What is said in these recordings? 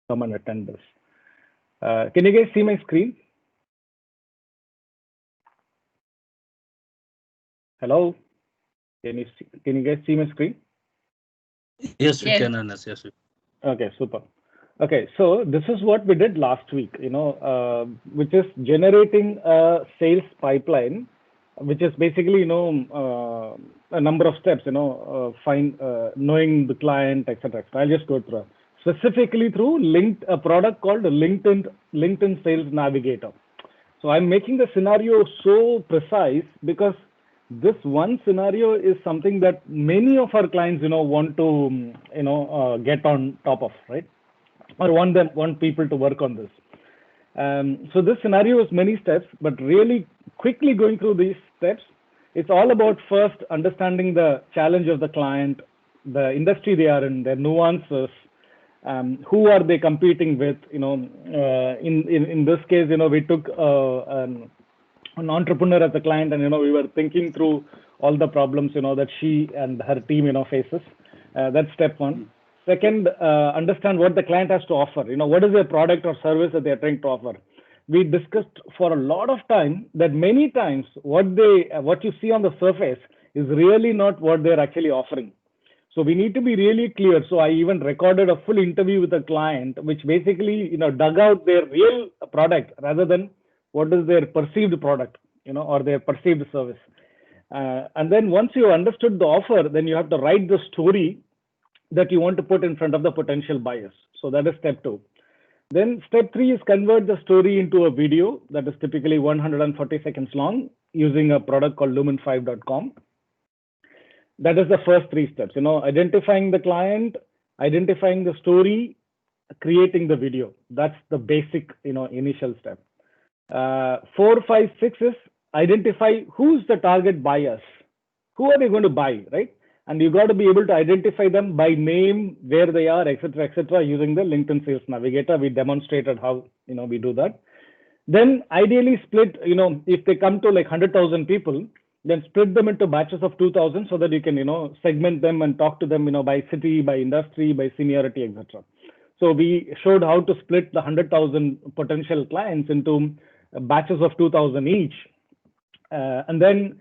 come and attend this. Can you guys see my screen? Hello? Can you guys see my screen? Yes, we can, Anas. Yes. Okay, super. Okay, so this is what we did last week, which is generating a sales pipeline, which is basically, a number of steps, knowing the client, etc. I'll just go through specifically through a product called LinkedIn Sales Navigator. So I'm making the scenario so precise because this one scenario is something that many of our clients, want to, get on top of, right? Or want people to work on this. So this scenario is many steps, but really quickly going through these steps, it's all about first understanding the challenge of the client, the industry they are in, their nuances, who are they competing with. In this case, we took an entrepreneur as a client, and we were thinking through all the problems that she and her team faces. That's step one. Second, understand what the client has to offer. What is their product or service that they're trying to offer. We discussed for a lot of time that many times what you see on the surface is really not what they're actually offering. So we need to be really clear. So I even recorded a full interview with a client, which basically dug out their real product rather than what is their perceived product, or their perceived service. And then once you understood the offer, then you have to write the story that you want to put in front of the potential buyers. So that is step two. Then step three is convert the story into a video that is typically 140 seconds long using a product called lumen5.com. That is the first three steps, identifying the client, identifying the story, creating the video. That's the basic, initial step. 4, 5, 6 is identify who's the target buyers. Who are they going to buy, right? And you got to be able to identify them by name, where they are, etc., using the LinkedIn Sales Navigator. We demonstrated how, we do that. Then ideally split, if they come to like 100,000 people, then split them into batches of 2,000 so that you can, segment them and talk to them, by city, by industry, by seniority, etc. So we showed how to split the 100,000 potential clients into batches of 2,000 each. And then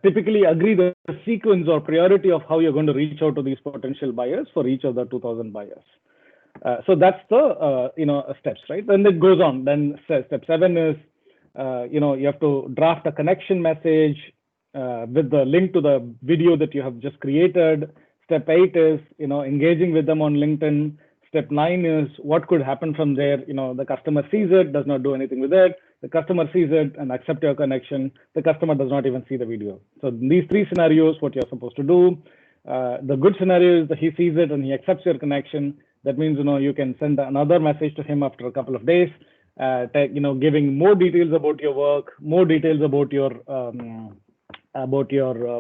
typically agree the sequence or priority of how you're going to reach out to these potential buyers for each of the 2,000 buyers. So that's the steps, right? Then it goes on. Then step 7 is you have to draft a connection message with the link to the video that you have just created. Step 8 is engaging with them on LinkedIn. Step 9 is what could happen from there. The customer sees it, does not do anything with it. The customer sees it and accepts your connection. The customer does not even see the video. So these three scenarios, what you're supposed to do. The good scenario is that he sees it and he accepts your connection. That means you can send another message to him after a couple of days, giving more details about your work, more details about your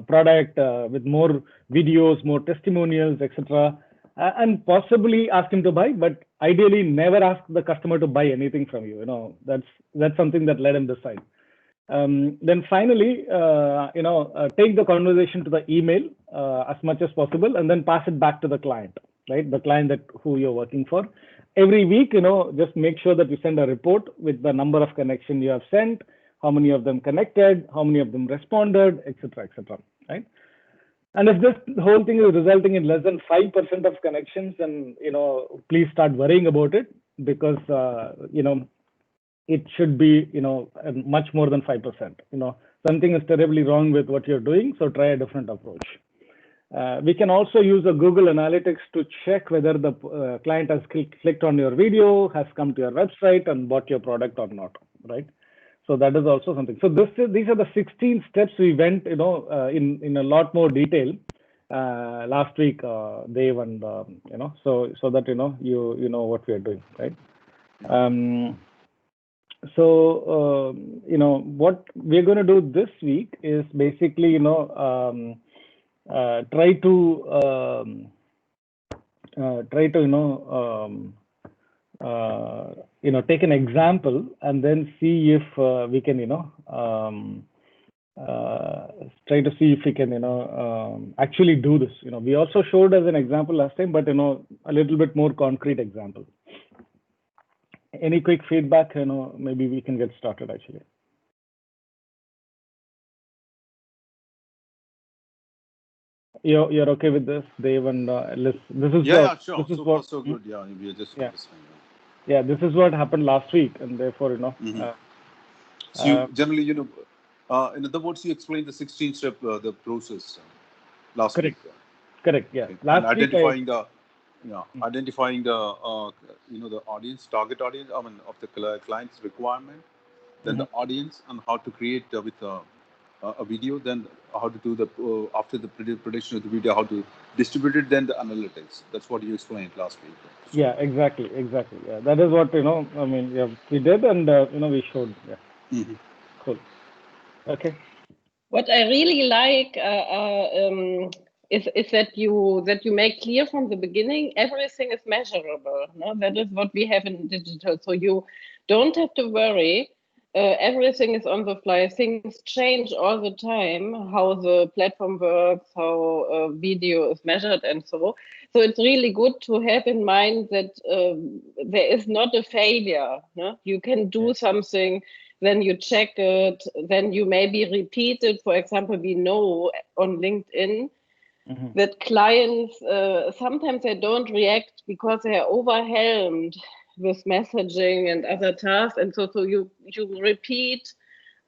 product, with more videos, more testimonials, etc. And possibly ask him to buy, but ideally never ask the customer to buy anything from you. That's something that let him decide. Then finally, take the conversation to the email as much as possible, and then pass it back to the client, right? The client who you're working for. Every week, just make sure that you send a report with the number of connections you have sent, how many of them connected, how many of them responded, etc., right? And if this whole thing is resulting in less than 5% of connections, then please start worrying about it, because it should be much more than 5%. Something is terribly wrong with what you're doing, so try a different approach. We can also use a Google Analytics to check whether the client has clicked on your video, has come to your website, and bought your product or not, right? So that is also something. So these are the 16 steps we went, in a lot more detail last week, Dave, and so that you know what we are doing, right? What we're going to do this week is basically try to take an example and then see if we can try to see if we can actually do this. We also showed as an example last time, but a little bit more concrete example. any quick feedback? Maybe we can get started actually. You're okay with this, Dave and Liz? This is sure. This is So what. far, so good. Yeah, we are just focusing. Yeah, this is what happened last week, and therefore, So you generally, in other words, you explained the 16-step the process last correct. week. Correct. Yeah. Okay. Last And identifying week, identifying the the audience, target audience, of the client's requirement, then the audience, and how to create with a video, then how to do the after the production of the video, how to distribute it, then the analytics. That's what you explained last week. Yeah, exactly. Yeah, that is what I mean, yeah, we did, and we showed. Yeah. Cool. Okay. What I really like is that you make clear from the beginning everything is measurable. No? That is what we have in digital. So you don't have to worry. Everything is on the fly. Things change all the time. How the platform works, how video is measured, and so. So it's really good to have in mind that there is not a failure. No? You can do something, then you check it, then you maybe repeat it. For example, we know on LinkedIn that clients, sometimes they don't react because they are overwhelmed with messaging and other tasks. And so you repeat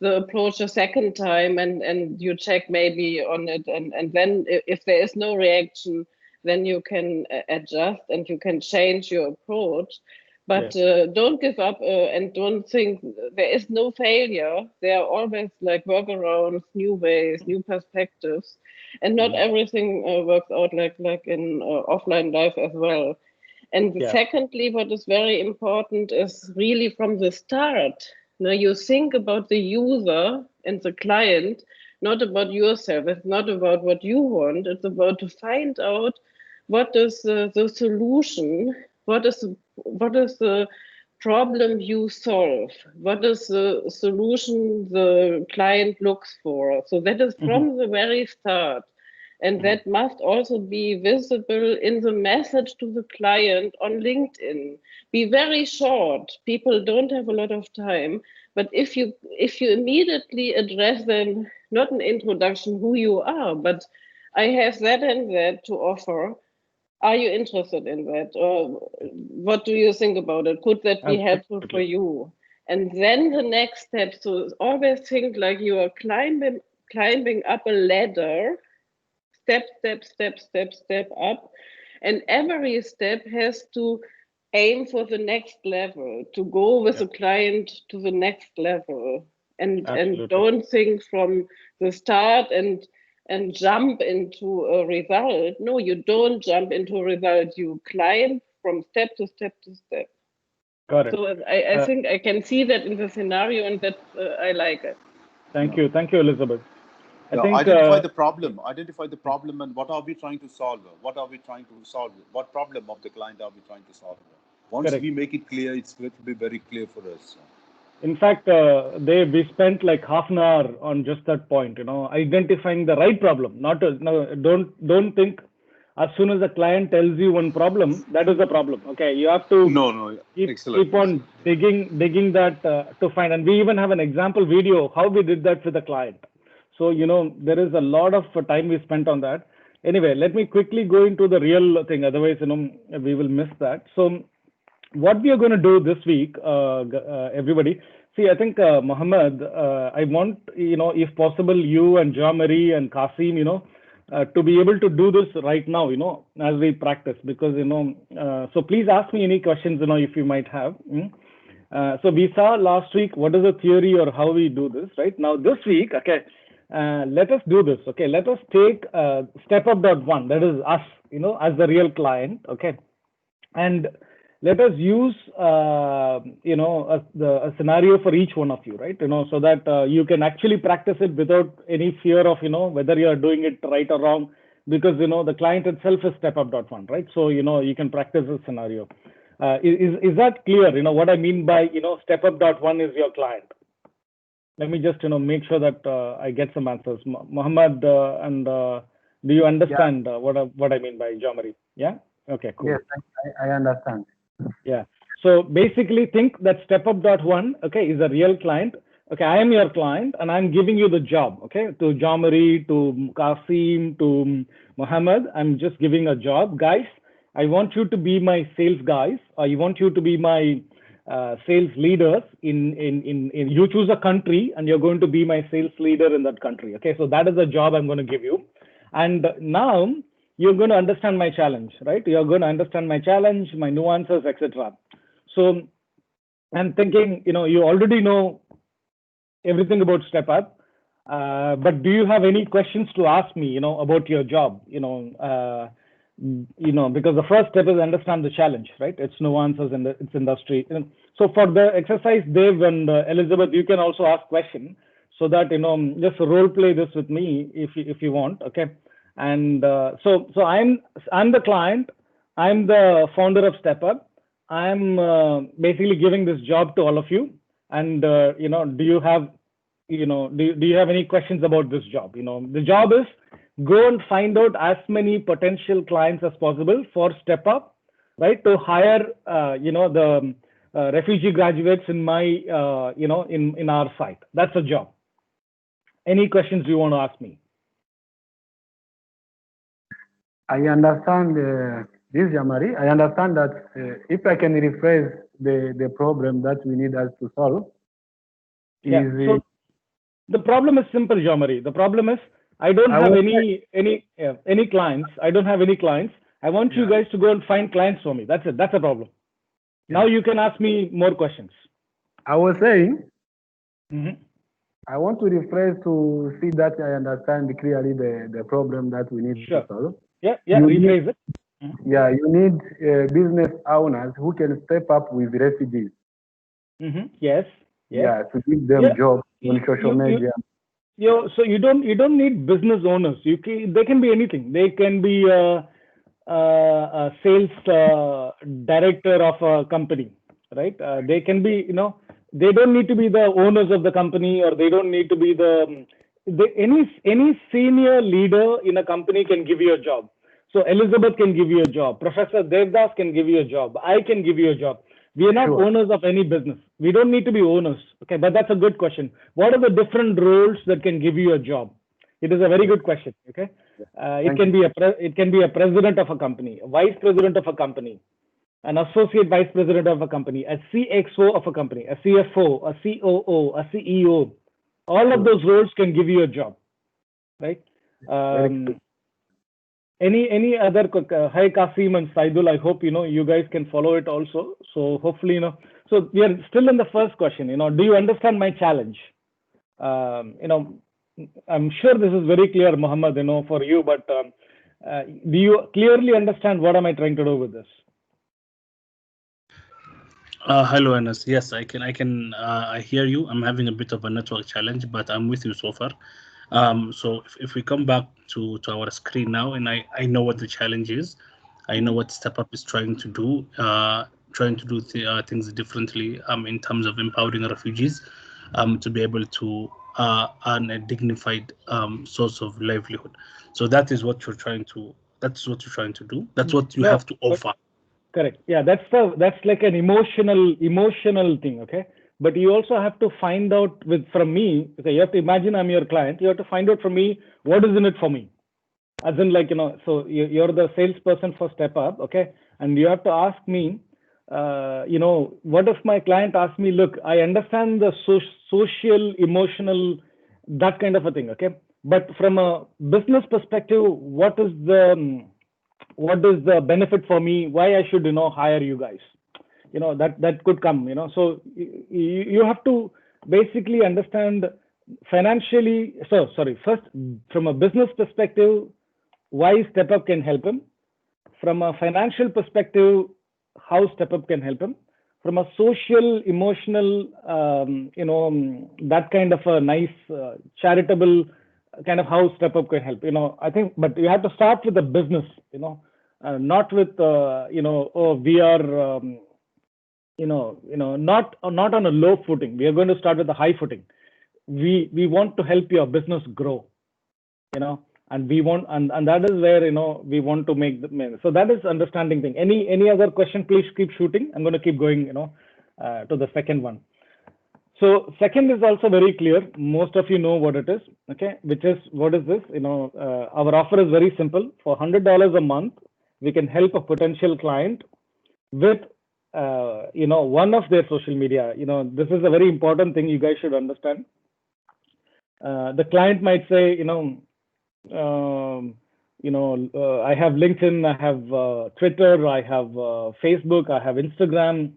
the approach a second time and you check maybe on it. And then if there is no reaction, then you can adjust and you can change your approach. But don't give up and don't think there is no failure. There are always like workarounds, new ways, new perspectives, and not everything works out like in offline life as well. And secondly, what is very important is really from the start. Now you think about the user and the client, not about yourself. It's not about what you want. It's about to find out what is the solution, what is the problem you solve, what is the solution the client looks for. So that is from the very start. And that must also be visible in the message to the client on LinkedIn. Be very short. People don't have a lot of time. But if you immediately address them, not an introduction who you are, but I have that and that to offer. Are you interested in that? Or what do you think about it? Could that be helpful for you? And then the next step, so always think like you are climbing up a ladder, step up. And every step has to aim for the next level, to go with the client to the next level. And don't think from the start and jump into a result. No, you don't jump into a result. You climb from step to step to step. Got it. So I think I can see that in the scenario, and that I like it. Thank you, Elizabeth. I think identify the problem, and what are we trying to solve? What problem of the client are we trying to solve? Once we make it clear, it's going to be very clear for us. In fact, we spent like half an hour on just that point, identifying the right problem. Don't think as soon as the client tells you one problem, that is the problem. Okay, you have to keep on digging that to find. And we even have an example video how we did that with the client. So there is a lot of time we spent on that. Anyway, let me quickly go into the real thing. Otherwise, we will miss that. So what we are going to do this week, everybody. See, I think Mohammed, I want if possible, you and Jean-Marie and Kasim, to be able to do this right now, as we practice, because so please ask me any questions, if you might have. So we saw last week what is the theory or how we do this, right? Now this week, okay, let us do this. Okay, let us take Stepup.one, that is us, as the real client, okay, and let us use a scenario for each one of you, right? So that you can actually practice it without any fear of whether you are doing it right or wrong, because the client itself is Stepup.one, right? So you can practice this scenario. Is that clear? What I mean by Stepup.one is your client. Let me just make sure that I get some answers. Mohammed, and do you understand what I mean by Jean-Marie? Yeah. Okay. Cool. Yes, I understand. Yeah. So basically think that Stepup.one, okay, is a real client. Okay, I am your client and I'm giving you the job, okay, to Jamari, to Kasim, to Mohammed. I'm just giving a job. Guys, I want you to be my sales guys. I want you to be my sales leaders in you choose a country and you're going to be my sales leader in that country. Okay, so that is the job I'm going to give you. And now you're going to understand my challenge, right? You're going to understand my challenge, my nuances, etc. So I'm thinking, you already know everything about Stepup, but do you have any questions to ask me, about your job, because the first step is understand the challenge, right? It's nuances and its industry. So for the exercise, Dave and Elizabeth, you can also ask questions so that, just role play this with me if you want, okay? And so I'm the client, I'm the founder of Stepup. I'm basically giving this job to all of you. And do you have any questions about this job? The job is go and find out as many potential clients as possible for Stepup, right? To hire the refugee graduates in my in our site. That's a job. Any questions you want to ask me? I understand this, Jamari. I understand that if I can rephrase the problem that we need us to solve, so the problem is simple, Jamari. The problem is I don't have any clients. I don't have any clients. I want you guys to go and find clients for me. That's it. That's a problem. Now you can ask me more questions. I was saying, I want to rephrase to see that I understand clearly the problem that we need to solve. Rephrase it. Yeah, you need business owners who can step up with refugees. Yes. Yeah, to give them jobs on social media. So you don't need business owners. They can be anything. They can be a sales director of a company, right? They can be, they don't need to be the owners of the company, or they don't need to be any senior leader in a company can give you a job. So Elizabeth can give you a job. Professor Devdas can give you a job. I can give you a job. We are not owners of any business. We don't need to be owners. Okay, but that's a good question. What are the different roles that can give you a job? It is a very good question. Okay, it can be a president of a company, a vice president of a company, an associate vice president of a company, a CXO of a company, a CFO, a COO, a CEO. All of those roles can give you a job, right? Any other? Hi Kasim and Saidul. I hope you guys can follow it also. So hopefully So we are still in the first question. Do you understand my challenge? I'm sure this is very clear, Mohammed. For you, but do you clearly understand what am I trying to do with this? Hello, Anas. Yes, I can. I hear you. I'm having a bit of a network challenge, but I'm with you so far. So if we come back to our screen now, and I know what the challenge is, I know what Stepup is trying to do, things differently in terms of empowering refugees to be able to earn a dignified source of livelihood. So that is what you're trying to. That's what you're trying to do. That's what you have to offer. Correct. Yeah, that's like an emotional thing. Okay. But you also have to find out from me, okay, you have to imagine I'm your client. You have to find out from me, what is in it for me? As in so you're the salesperson for Stepup, okay? And you have to ask me, what if my client asks me, look, I understand the social, emotional, that kind of a thing, okay? But from a business perspective, what is the benefit for me? Why I should, hire you guys? That could come, so you have to basically understand financially. First, from a business perspective, why Stepup can help him. From a financial perspective, how Stepup can help him. From a social, emotional, that kind of a nice, charitable kind of how Stepup can help. I think, but you have to start with the business, not with, we are, not on a low footing. We are going to start with a high footing. We want to help your business grow, and we want, and that is where, we want to make the, so that is understanding thing. Any other question, please keep shooting. I'm going to keep going, to the second one. So second is also very clear. Most of you know what it is, okay? Which is, what is this? Our offer is very simple. For $100 a month, we can help a potential client with, one of their social media. This is a very important thing you guys should understand. The client might say, I have LinkedIn, I have Twitter, I have Facebook, I have Instagram.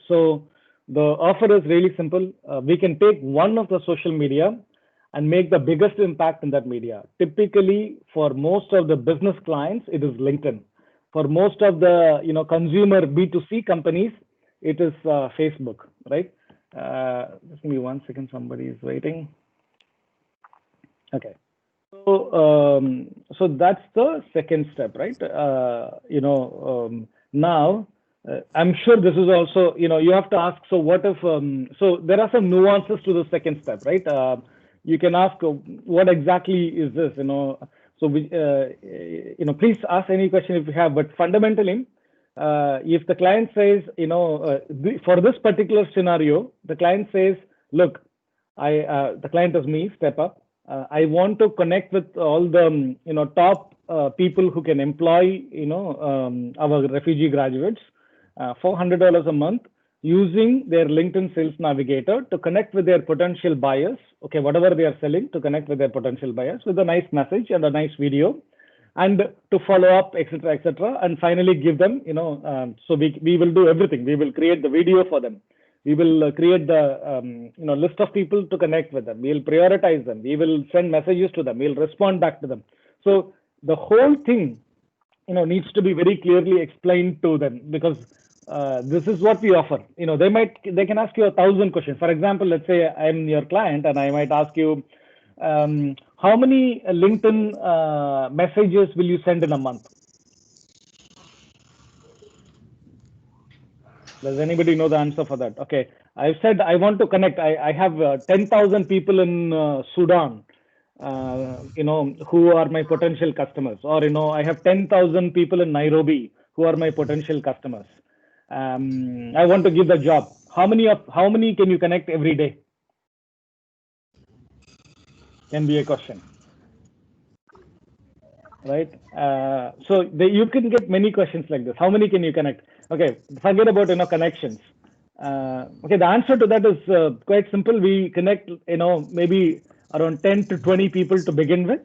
So the offer is really simple. We can take one of the social media and make the biggest impact in that media. Typically, for most of the business clients, it is LinkedIn. For most of the consumer B2C companies, it is Facebook, right? Just give me 1 second. Somebody is waiting. Okay. So that's the second step, right? Now, I'm sure this is also, you have to ask, so what if, so there are some nuances to the second step, right? You can ask, what exactly is this, so we, please ask any question if you have, but fundamentally, if the client says, for this particular scenario, the client says, look, the client is me, Stepup. I want to connect with all the, top people who can employ, our refugee graduates for $100 a month using their LinkedIn Sales Navigator to connect with their potential buyers. Okay, whatever they are selling, to connect with their potential buyers with a nice message and a nice video, and to follow up, etc., etc., and finally give them, so we will do everything. We will create the video for them. We will create the list of people to connect with them. We will prioritize them. We will send messages to them. We will respond back to them. So the whole thing, needs to be very clearly explained to them, because this is what we offer. They can ask you 1,000 questions. For example, let's say I'm your client and I might ask you, how many LinkedIn messages will you send in a month? Does anybody know the answer for that? Okay, I said I want to connect. I have 10,000 people in Sudan, who are my potential customers, or I have 10,000 people in Nairobi who are my potential customers. I want to give the job. How many can you connect every day? Can be a question, right? So you can get many questions like this. How many can you connect? Okay, forget about connections. Okay, the answer to that is quite simple. We connect maybe around 10 to 20 people to begin with.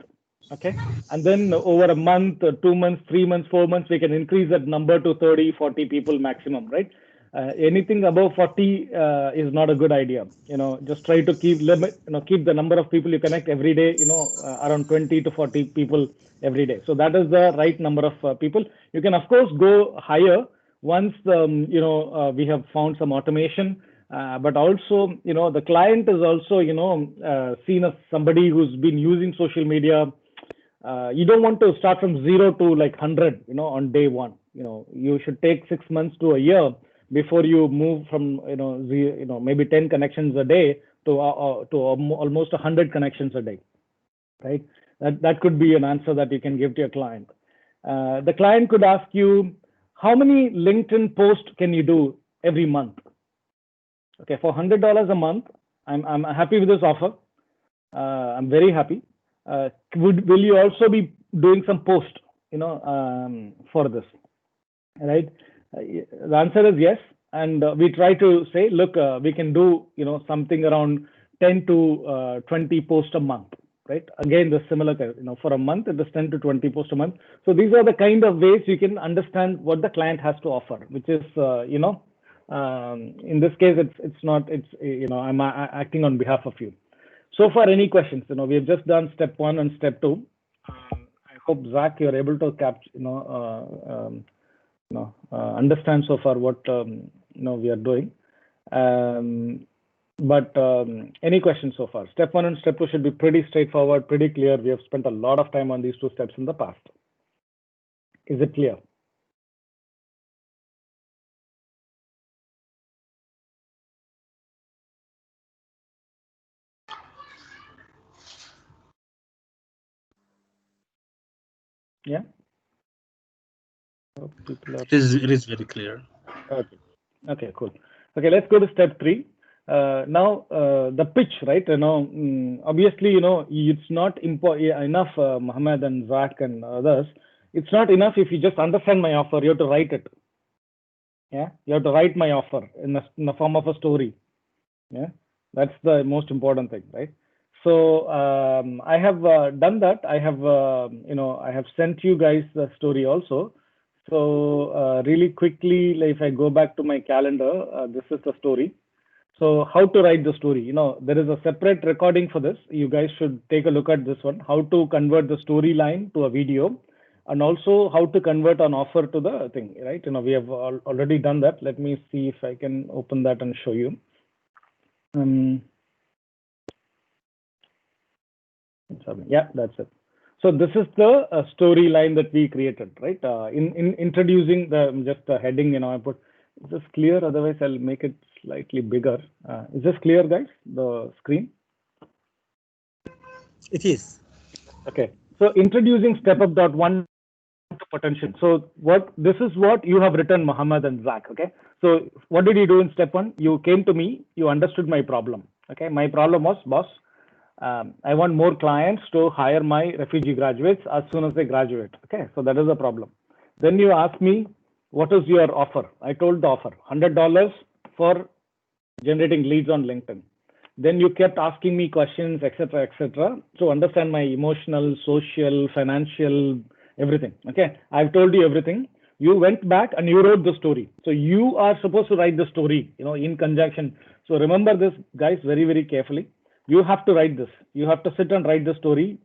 Okay, and then over a month, 2 months, 3 months, 4 months, we can increase that number to 30, 40 people maximum, right? Anything above 40 is not a good idea. Just try to keep the number of people you connect every day, around 20 to 40 people every day. So that is the right number of people. You can of course go higher once we have found some automation, but also the client is also seen as somebody who's been using social media. You don't want to start from 0 to like 100 on day one. You should take 6 months to a year before you move from maybe 10 connections a day to almost 100 connections a day, right? That could be an answer that you can give to your client. The client could ask you, how many LinkedIn posts can you do every month? Okay, for $100 a month, I'm happy with this offer. I'm very happy. Will you also be doing some post, for this, right? The answer is yes, and we try to say, look, we can do something around 10 to 20 posts a month, right? Again, the similar, for a month it is 10 to 20 posts a month. So these are the kind of ways you can understand what the client has to offer, which is in this case I'm acting on behalf of you. So far, any questions? We have just done step 1 and step 2. I hope, Zach, you're able to capture, understand so far what we are doing. But any questions so far? Step 1 and step 2 should be pretty straightforward, pretty clear. We have spent a lot of time on these 2 steps in the past. Is it clear? Yeah. Hope people are... It is very clear. Okay. Okay, cool. Okay, let's go to step 3. Now, the pitch, right? Obviously, it's not enough, Mohammed and Zach and others. It's not enough if you just understand my offer. You have to write it. Yeah, you have to write my offer in the form of a story. Yeah, that's the most important thing, right? So I have done that. I have, I have sent you guys the story also. So really quickly, like if I go back to my calendar, this is the story. So how to write the story? There is a separate recording for this. You guys should take a look at this one. How to convert the storyline to a video, and also how to convert an offer to the thing, right? We have already done that. Let me see if I can open that and show you. Yeah, that's it. So this is the storyline that we created, right? In introducing just the heading, I put, is this clear? Otherwise, I'll make it slightly bigger. Is this clear, guys? The screen? It is. Okay. So introducing Stepup.one to potential. So this is what you have written, Mohammed and Zach. Okay. So what did you do in step 1? You came to me. You understood my problem. Okay. My problem was, boss, I want more clients to hire my refugee graduates as soon as they graduate. Okay, so that is the problem. Then you ask me, what is your offer? I told the offer, $100 for generating leads on LinkedIn. Then you kept asking me questions, etc., to understand my emotional, social, financial, everything. Okay, I've told you everything. You went back and you wrote the story. So you are supposed to write the story, in conjunction. So remember this, guys, very, very carefully. You have to write this. You have to sit and write the story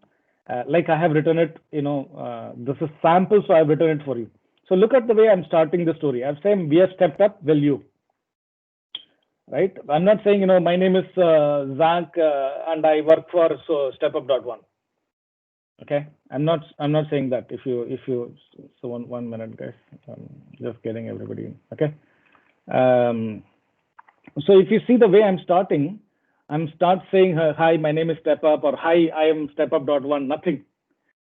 like I have written it. This is sample, so I've written it for you. So look at the way I'm starting the story. I'm saying we have stepped up. Will you? Right? I'm not saying my name is Zach and I work for Stepup.one. Okay, I'm not saying that. If you so one minute, guys. Just getting everybody in. Okay. So if you see the way I'm starting. I'm start saying, hi, my name is Stepup, or hi, I am Stepup.one, nothing,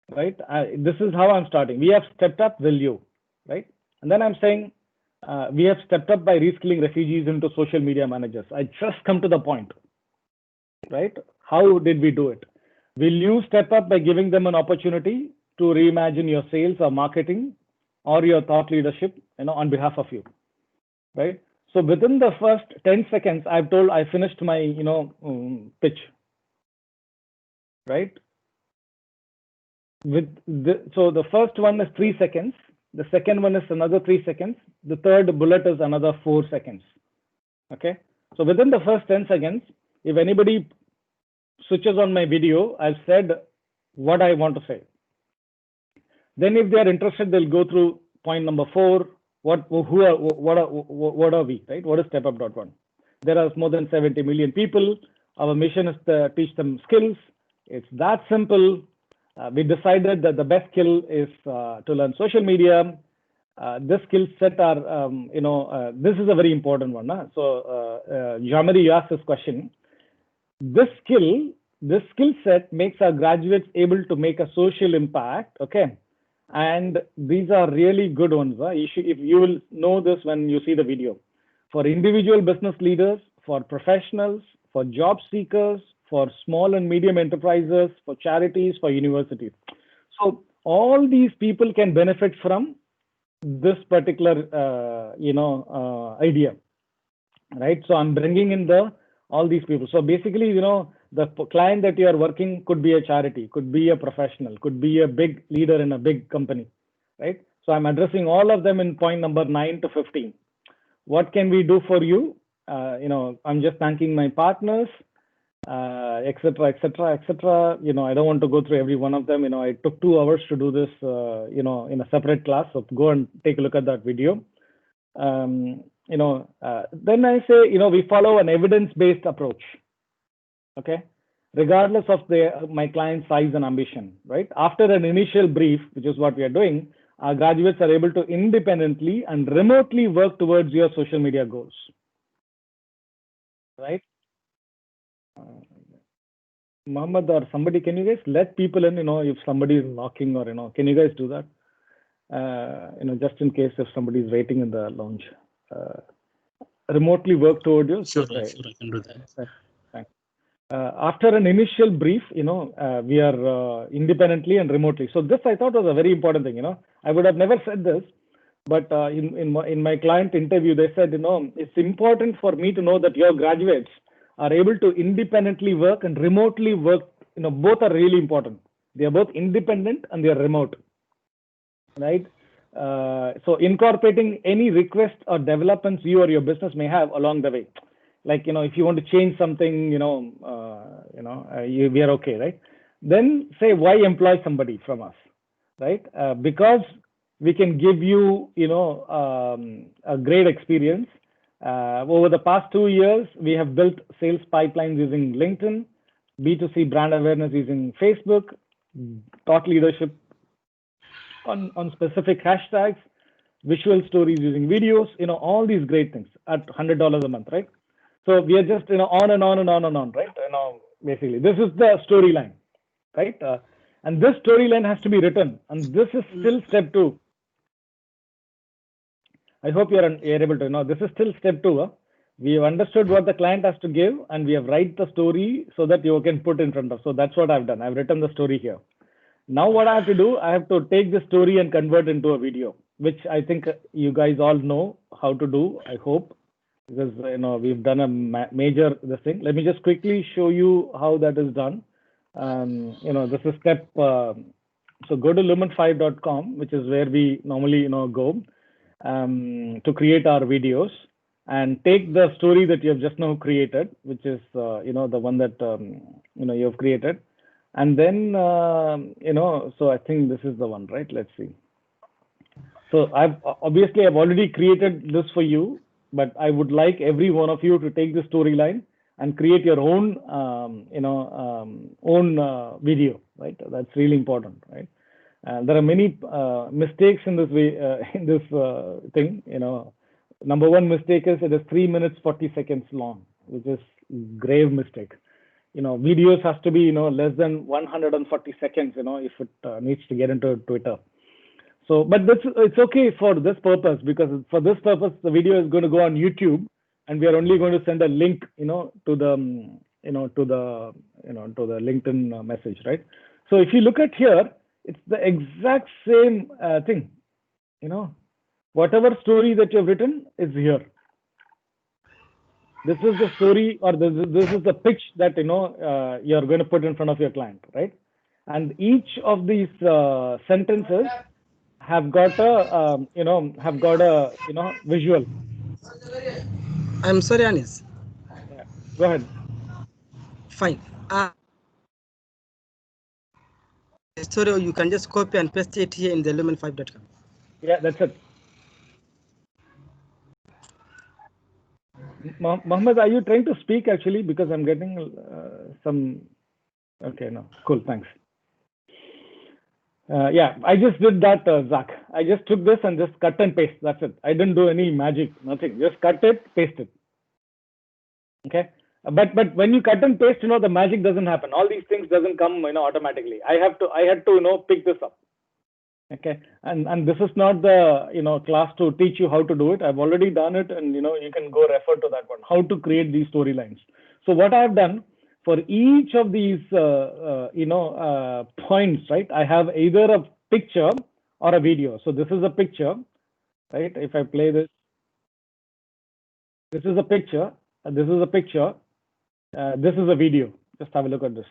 right? This is how I'm starting. We have stepped up, will you, right? And then I'm saying, we have stepped up by reskilling refugees into social media managers. I just come to the point, right? How did we do it? Will you step up by giving them an opportunity to reimagine your sales or marketing or your thought leadership, on behalf of you, right? So within the first 10 seconds, I finished my, pitch, right? So the first one is 3 seconds. The second one is another 3 seconds. The third bullet is another 4 seconds. Okay. So within the first 10 seconds, if anybody switches on my video, I've said what I want to say. Then if they are interested, they'll go through point number 4. What are we, right? What is Stepup.one? There are more than 70 million people. Our mission is to teach them skills. It's that simple. We decided that the best skill is to learn social media. This skill set are, this is a very important one. Huh? So, Jamari, you asked this question. This skill set makes our graduates able to make a social impact. Okay. And these are really good ones. If you will know this when you see the video. For individual business leaders, for professionals, for job seekers, for small and medium enterprises, for charities, for universities. So all these people can benefit from this particular, idea, right? So I'm bringing in all these people. So basically, the client that you are working could be a charity, could be a professional, could be a big leader in a big company, right? So I'm addressing all of them in point number 9 to 15. What can we do for you? I'm just thanking my partners, etc. I don't want to go through every one of them. I took 2 hours to do this, in a separate class. So go and take a look at that video. Then I say, we follow an evidence-based approach. Okay, regardless of my client's size and ambition, right? After an initial brief, which is what we are doing, our graduates are able to independently and remotely work towards your social media goals, right? Mohammed or somebody, can you guys let people in, if somebody is knocking, or, can you guys do that? Just in case if somebody is waiting in the lounge. Remotely work toward you. Sure, I can do that. After an initial brief, we are independently and remotely. So this I thought was a very important thing. I would have never said this, but in my client interview, they said, it's important for me to know that your graduates are able to independently work and remotely work. Both are really important. They are both independent and they are remote, right? So incorporating any request or developments you or your business may have along the way. Like, if you want to change something, we are okay, right? Then say, why employ somebody from us, right? Because we can give you, a great experience. Over the past 2 years, we have built sales pipelines using LinkedIn, B2C brand awareness using Facebook, thought leadership on specific hashtags, visual stories using videos, all these great things at $100 a month, right? So we are just, on and on and on and on, right? Basically, this is the storyline, right? And this storyline has to be written, and this is still step 2. I hope you're able to know. This is still step 2. We have understood what the client has to give, and we have write the story so that you can put in front of. So that's what I've done. I've written the story here. Now what I have to do, I have to take the story and convert into a video, which I think you guys all know how to do, I hope, because we've done a major this thing. Let me just quickly show you how that is done. This is step. So go to lumen5.com, which is where we normally go to create our videos, and take the story that you have just now created, which is the one that you have created. And then, so I think this is the one, right? Let's see. So I've already created this for you, but I would like every one of you to take the storyline and create your own, video, right? That's really important, right? There are many mistakes in this way, in this thing. Number one mistake is it is 3 minutes 40 seconds long, which is grave mistake. Videos has to be less than 140 seconds, if it needs to get into Twitter. So, but it's okay for this purpose, because for this purpose the video is going to go on YouTube, and we are only going to send a link to the to the LinkedIn message, right? So if you look at here, it's the exact same thing. Whatever story that you've written is here. This is the story, or this is the pitch that you're going to put in front of your client, right? And each of these sentences have got a visual. I'm sorry, Anis. Yeah. Go ahead. Fine. Story, you can just copy and paste it here in the lumen5.com. Yeah, that's it. Mohammed, are you trying to speak actually? Because I'm getting some. Okay, no, cool, thanks. Yeah, I just did that, Zach. I just took this and just cut and paste. That's it. I didn't do any magic, nothing. Just cut it, paste it. Okay, but when you cut and paste, the magic doesn't happen. All these things doesn't come, automatically. I had to, pick this up. Okay, and this is not the class to teach you how to do it. I've already done it, and you can go refer to that one, how to create these storylines. So what I've done for each of these points, right, I have either a picture or a video. So this is a picture, right? If I play this is a picture, this is a picture, this is a video. Just have a look at this.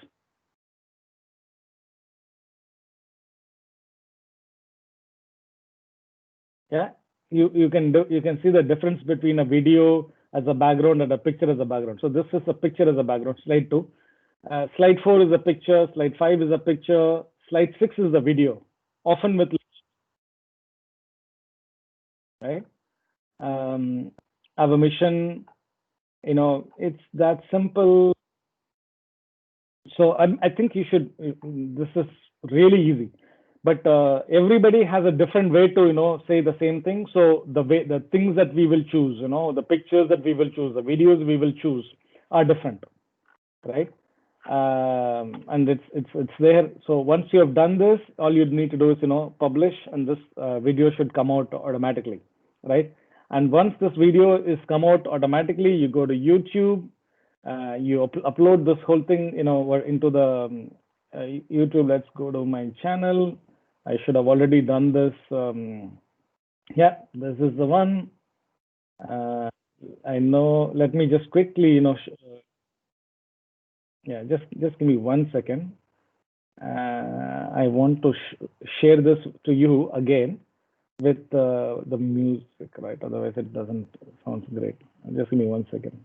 Yeah, you can see the difference between a video as a background and a picture as a background. So this is a picture as a background. Slide 2. Slide 4 is a picture. Slide 5 is a picture. Slide 6 is a video, often with, right? Have a mission. It's that simple. So I think you should. This is really easy. But everybody has a different way to say the same thing. So the things that we will choose, the pictures that we will choose, the videos we will choose are different, right? and it's there. So once you have done this, all you need to do is publish, and this video should come out automatically, right? And once this video is come out automatically, you go to YouTube, you upload this whole thing into the YouTube. Let's go to my channel. I should have already done this. Yeah, this is the one. I know. Let me just quickly, yeah, just give me 1 second. I want to share this to you again with the music, right? Otherwise, it doesn't sound great. Just give me 1 second.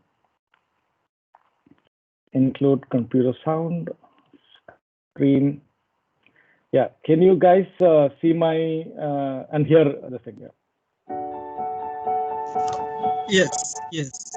Include computer sound, screen. Yeah, can you guys see my and hear the thing? Yeah. Yes, yes.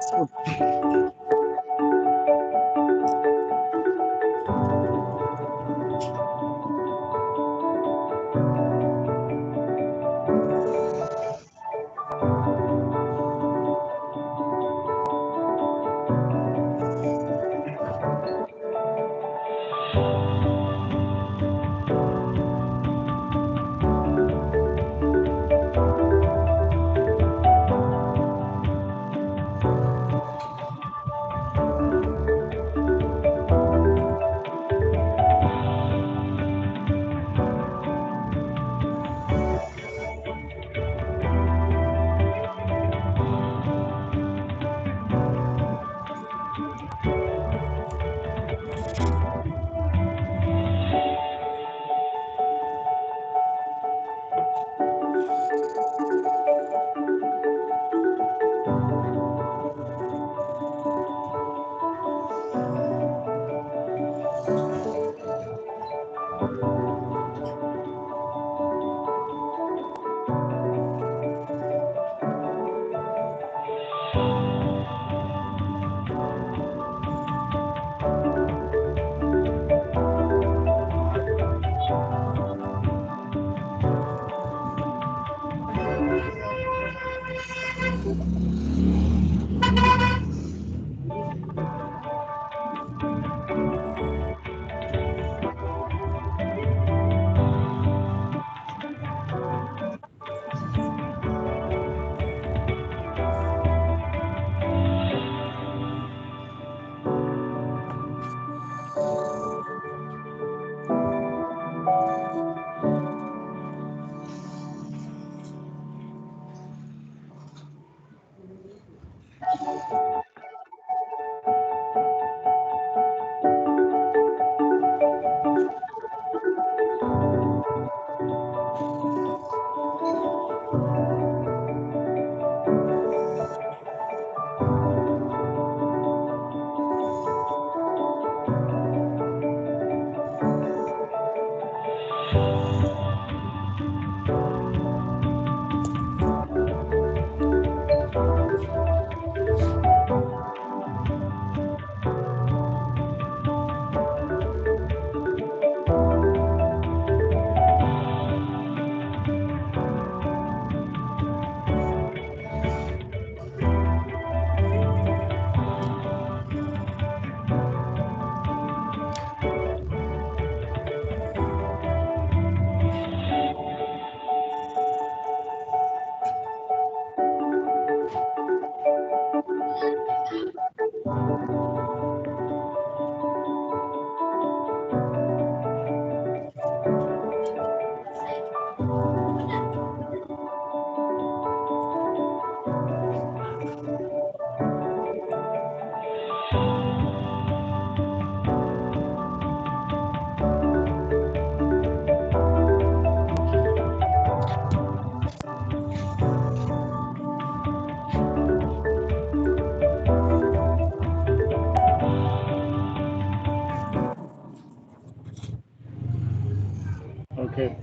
Okay.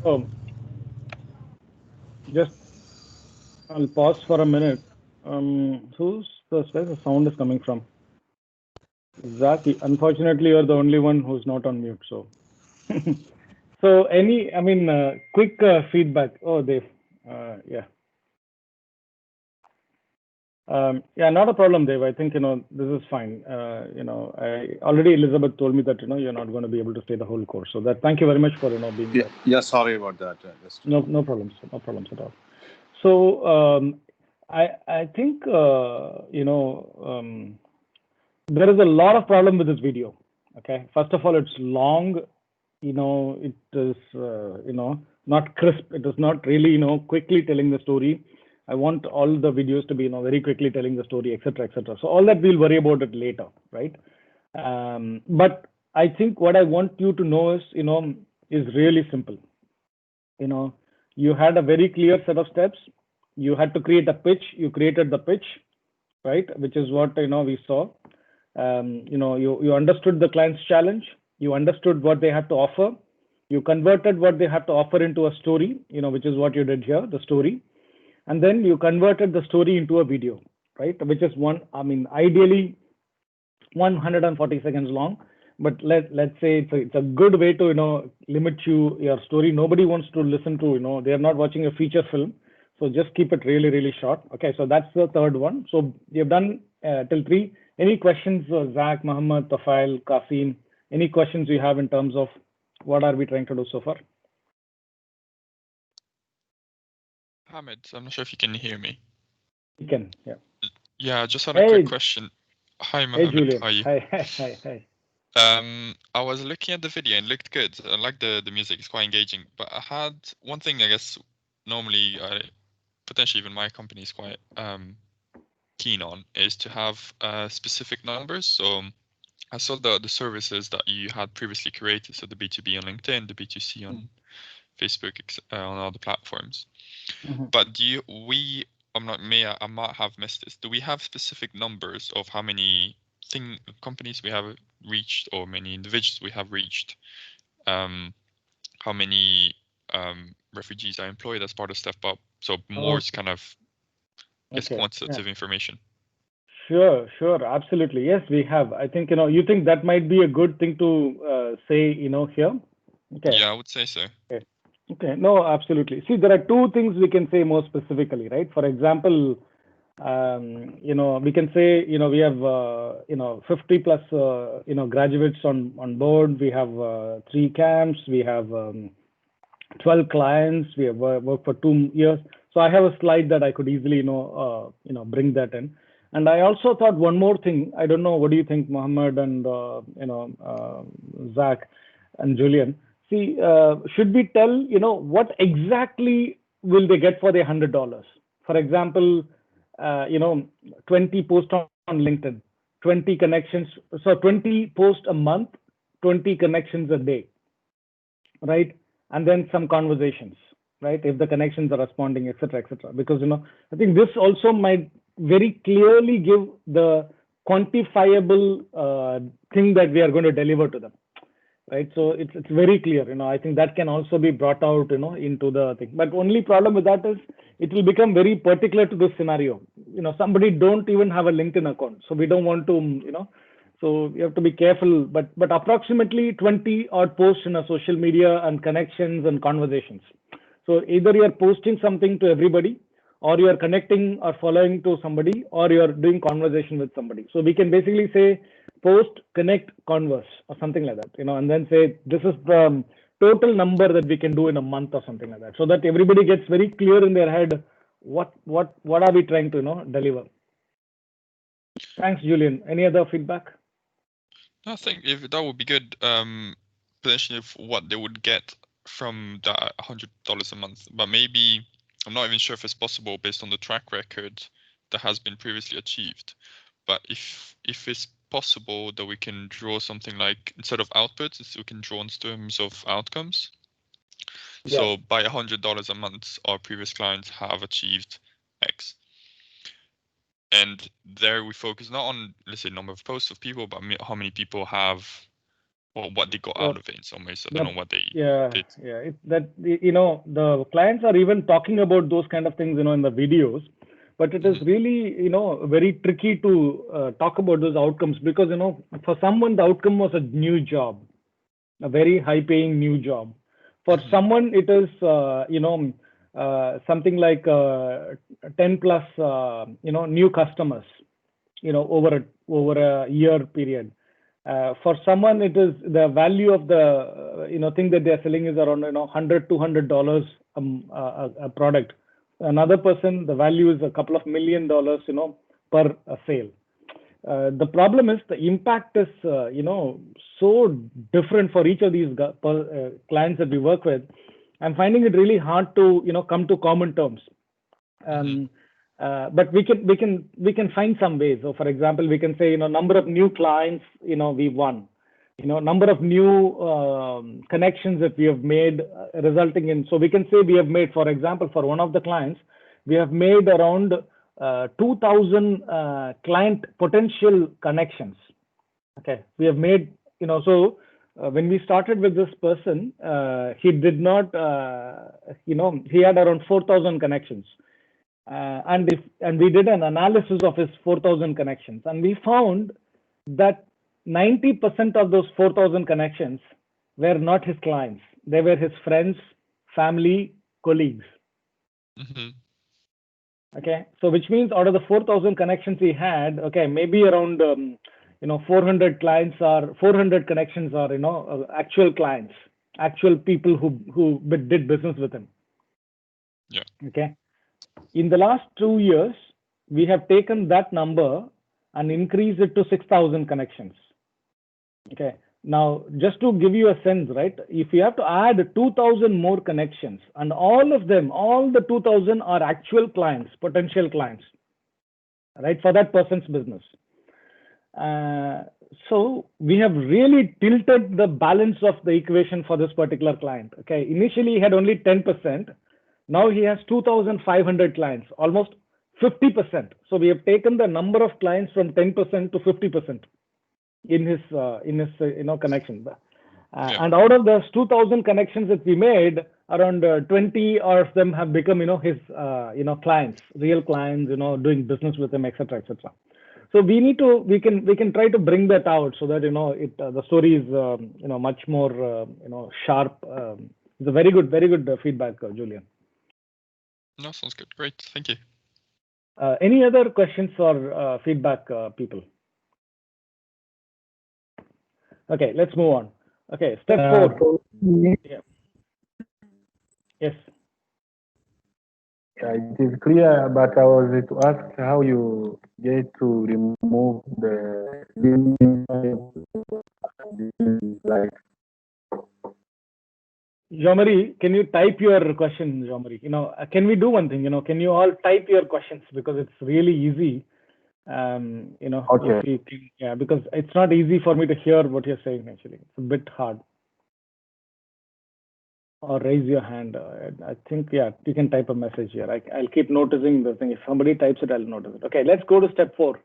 So just I'll pause for a minute. Where's the sound is coming from? Zaki. Unfortunately, you're the only one who's not on mute. So, so quick feedback. Oh, Dave. Yeah. Yeah, not a problem, Dave. I think, this is fine. Already Elizabeth told me that, you're not going to be able to stay the whole course. So that, thank you very much for, being Yeah, there. yeah, sorry about that. No problems. No problems at all. So, I think, there is a lot of problem with this video. Okay. First of all, it's long. It is, not crisp. It is not really, quickly telling the story. I want all the videos to be, very quickly telling the story, etc., etc. So all that we'll worry about it later, right? But I think what I want you to know is really simple. You had a very clear set of steps. You had to create a pitch. You created the pitch, right? Which is what we saw. You understood the client's challenge. You understood what they have to offer. You converted what they have to offer into a story, which is what you did here, the story. And then you converted the story into a video, right? Which is ideally 140 seconds long. But let's say it's a good way to, limit your story. Nobody wants to listen to, they are not watching a feature film. So just keep it really, really short. Okay, so that's the third one. So you've done till 3. Any questions, Zach, Mohammed, Tafail, Kasim? Any questions you have in terms of what are we trying to do so far? Hamid, I'm not sure if you can hear me. You can, yeah. Yeah, I just had a quick question. Hi, Mohammed. Hey, Julian. How are you? Hi. I was looking at the video and it looked good. I like the music, it's quite engaging. But I had one thing, I guess, normally, potentially even my company is quite keen on, is to have specific numbers. So I saw the services that you had previously created, so the B2B on LinkedIn, the B2C on Facebook, on other platforms. But I might have missed this. Do we have specific numbers of how many companies we have reached or many individuals we have reached? How many refugees are employed as part of Stepup? So more kind of quantitative information. Sure, absolutely. Yes, we have. I think, you think that might be a good thing to say, here? Okay. Yeah, I would say so. Okay, no, absolutely. See, there are 2 things we can say more specifically, right? For example, we can say, we have, 50 plus, graduates on board. We have 3 camps. We have 12 clients. We have worked for 2 years. So I have a slide that I could easily, bring that in. And I also thought one more thing. I don't know. What do you think, Mohammed and, Zach and Julian? See, should we tell, what exactly will they get for their $100? For example, 20 posts on LinkedIn, 20 connections. So 20 posts a month, 20 connections a day, right? And then some conversations, right? If the connections are responding, etc., etc. Because, I think this also might very clearly give the quantifiable thing that we are going to deliver to them, right? So it's very clear. I think that can also be brought out, into the thing. But only problem with that is it will become very particular to this scenario. Somebody don't even have a LinkedIn account, so we don't want to, so you have to be careful. But approximately 20 odd posts in a social media and connections and conversations. So either you are posting something to everybody, or you are connecting or following to somebody, or you are doing conversation with somebody. So we can basically say post, connect, converse, or something like that, and then say this is the total number that we can do in a month or something like that, so that everybody gets very clear in their head what are we trying to deliver. Thanks, Julian. Any other feedback? I think if that would be good, potentially of what they would get from that $100 a month, but maybe I'm not even sure if it's possible based on the track record that has been previously achieved. But if it's possible that we can draw something like, instead of outputs, we can draw in terms of outcomes. Yeah. So by $100 a month, our previous clients have achieved X. And there we focus not on, let's say, number of posts of people, but how many people have, or what they got out of it in some ways. I don't know what they did. Yeah. The clients are even talking about those kind of things, in the videos. But it is really, very tricky to talk about those outcomes because, for someone, the outcome was a new job, a very high paying new job. For someone, it is, something like 10 plus, new customers, over a year period. For someone, it is the value of the thing that they're selling is around $100-200 a product. Another person, the value is a couple of $1 million per sale. The problem is the impact is so different for each of these clients that we work with. I'm finding it really hard to come to common terms. But we can find some ways. So, for example, we can say number of new clients we won, number of new connections that we have made, resulting in. So we can say we have made, for example, for one of the clients, we have made around 2,000 client potential connections. Okay, we have made when we started with this person, he did not he had around 4,000 connections. And we did an analysis of his 4,000 connections, and we found that 90% of those 4,000 connections were not his clients. They were his friends, family, colleagues. Okay, so which means out of the 4,000 connections he had, okay, maybe around 400 connections are actual clients, actual people who did business with him. Yeah. Okay. In the last 2 years, we have taken that number and increased it to 6,000 connections. Okay. Now, just to give you a sense, right? If you have to add 2,000 more connections, and all the 2,000 are actual clients, potential clients, right, for that person's business. So we have really tilted the balance of the equation for this particular client. Okay. Initially, he had only 10%. Now he has 2,500 clients, almost 50%. So we have taken the number of clients from 10% to 50% in his connection. And out of those 2,000 connections that we made, around 20 of them have become his clients, real clients, doing business with him, etc., etc. So we can try to bring that out so that the story is much more sharp. It's a very good feedback, Julian. No, sounds good. Great, thank you. Any other questions or feedback, people? Okay, let's move on. Okay, step 4. Yeah. Yes. It is clear, but I was to ask how you get to remove the like. Jean-Marie, can you type your question, Jean-Marie? Can we do one thing? Can you all type your questions, because it's really easy. Okay. Because it's not easy for me to hear what you're saying. Actually, it's a bit hard. Or raise your hand. I think you can type a message here. I'll keep noticing the thing. If somebody types it, I'll notice it. Okay, let's go to step 4.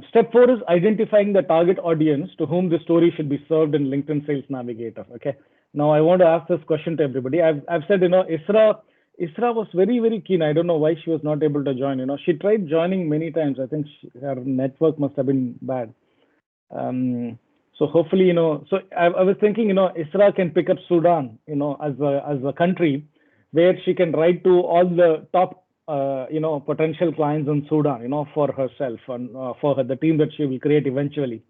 Step 4 is identifying the target audience to whom the story should be served in LinkedIn Sales Navigator. Okay. Now I want to ask this question to everybody. I've said, Isra was very keen. I don't know why she was not able to join. She tried joining many times. I think her network must have been bad. So hopefully, so I was thinking, Isra can pick up Sudan, as a country where she can write to all the top, potential clients in Sudan, for herself and for the team that she will create eventually.